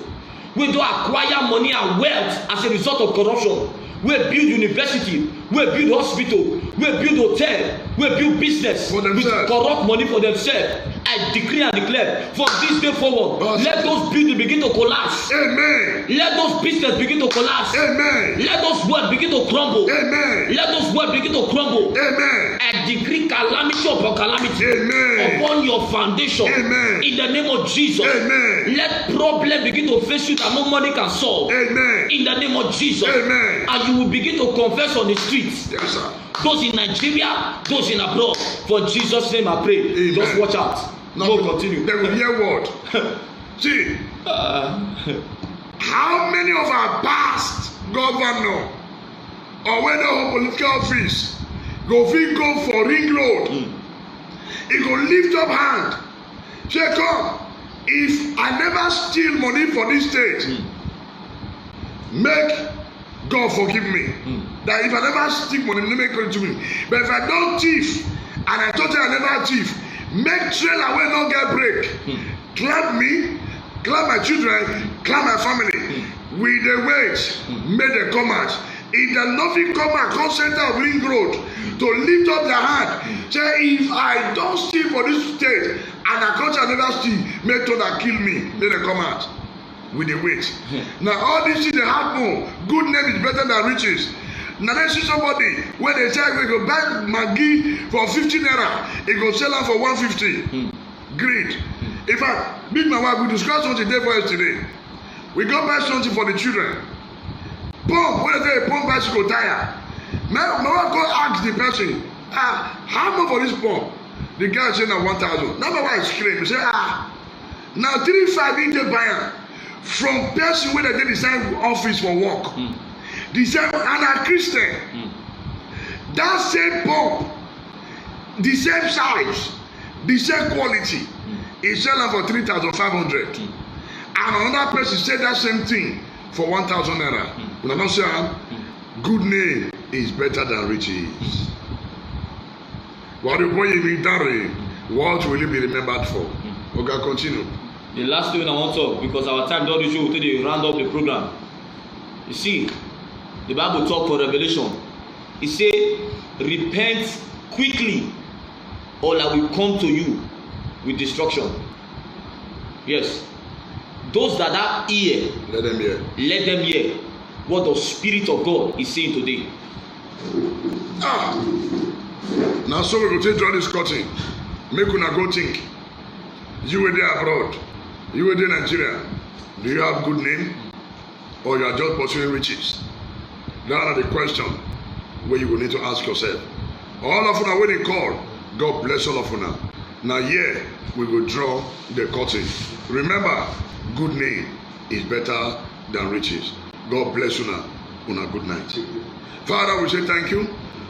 wey don acquire money and wealth as a result of corruption, wey build university, wey build hospital, wey build hotel, wey build business with corrupt money for themselves. I decree and declare from this day forward, let those buildings begin to collapse. Amen. Let those business begin to collapse. Amen. Let those wealth begin to crumble. Amen. Let those wealth begin to crumble. Amen. I decree calamity upon calamity. Amen. Upon your foundation. Amen. In the name of Jesus. Amen. Let problem begin to face you that no money can solve. Amen. In the name of Jesus. Amen. And you will begin to confess on the streets. Yes, sir. Those in Nigeria, those in abroad. For Jesus' name I pray. Amen. Just watch out. No, continue. They will hear word. See, how many of our past governor or whether our political office go fit go for ring road? He go lift up hand. Say, come, if I never steal money for this state, make God forgive me. That if I never steal money, make it to me. But if I don't thief, and I told you I never thief, make trailer wey no get break. Clap me, clap my children, clap my family. We dey wait, make dem come out. If dem no fit come out, come center of ring road to lift up their hand. Say, if I don steal for this state and I culture never steal, make thunder kill me, make dem come out. We dey wait. Now all these things dey happen. Good name is better than riches. Now then see somebody when they say we go buy Maggi for 50 naira, he go sell am for 150. Greed. In fact, me and my wife we discussed something there for us today. We go buy something for the children. Pump, when they say pump bicycle tire. My wife go ask the person, how much for this pump? The guy say na 1,000. Now my wife scream, he say, now 3,500 in the buyer from person wey dey design office for work. The same and a Christian. That same pump, the same size, the same quality, he sell am for 3,500. And another person say that same thing for 1,000 naira. Una don say am, good name is better than riches. What will you be remembered for? Okay, continue. The last thing I want to talk, because our time don reach, we take round up the program. You see, the Bible talk for Revelation. It say, repent quickly, or I will come to you with destruction. Yes. Those that have ear, let them hear. Let them hear what the Spirit of God is saying today. Now so we go take draw this curtain. Make una go think. You were there abroad. You were there in Nigeria. Do you have good name? Or you are just pursuing riches? That are the question where you will need to ask yourself. All of una when they call, God bless all of una. Now here we will draw the curtain. Remember, good name is better than riches. God bless you now. Una good night. Father, we say thank you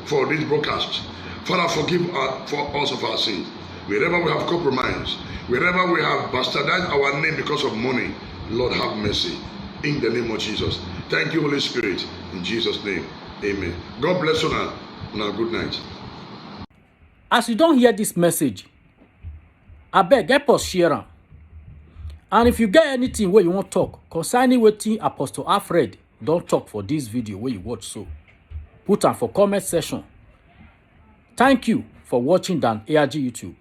for this broadcast. Father, forgive for us of our sins. Wherever we have compromised, wherever we have bastardized our name because of money, Lord, have mercy. In the name of Jesus. Thank you, Holy Spirit. In Jesus' name, amen. God bless you now. Una good night. As you don't hear this message, I beg, help us share am. And if you get anything where you want to talk concerning wetin Apostle Alfred don talk for this video where you watch, so put am for comment section. Thank you for watching Dan ARG YouTube.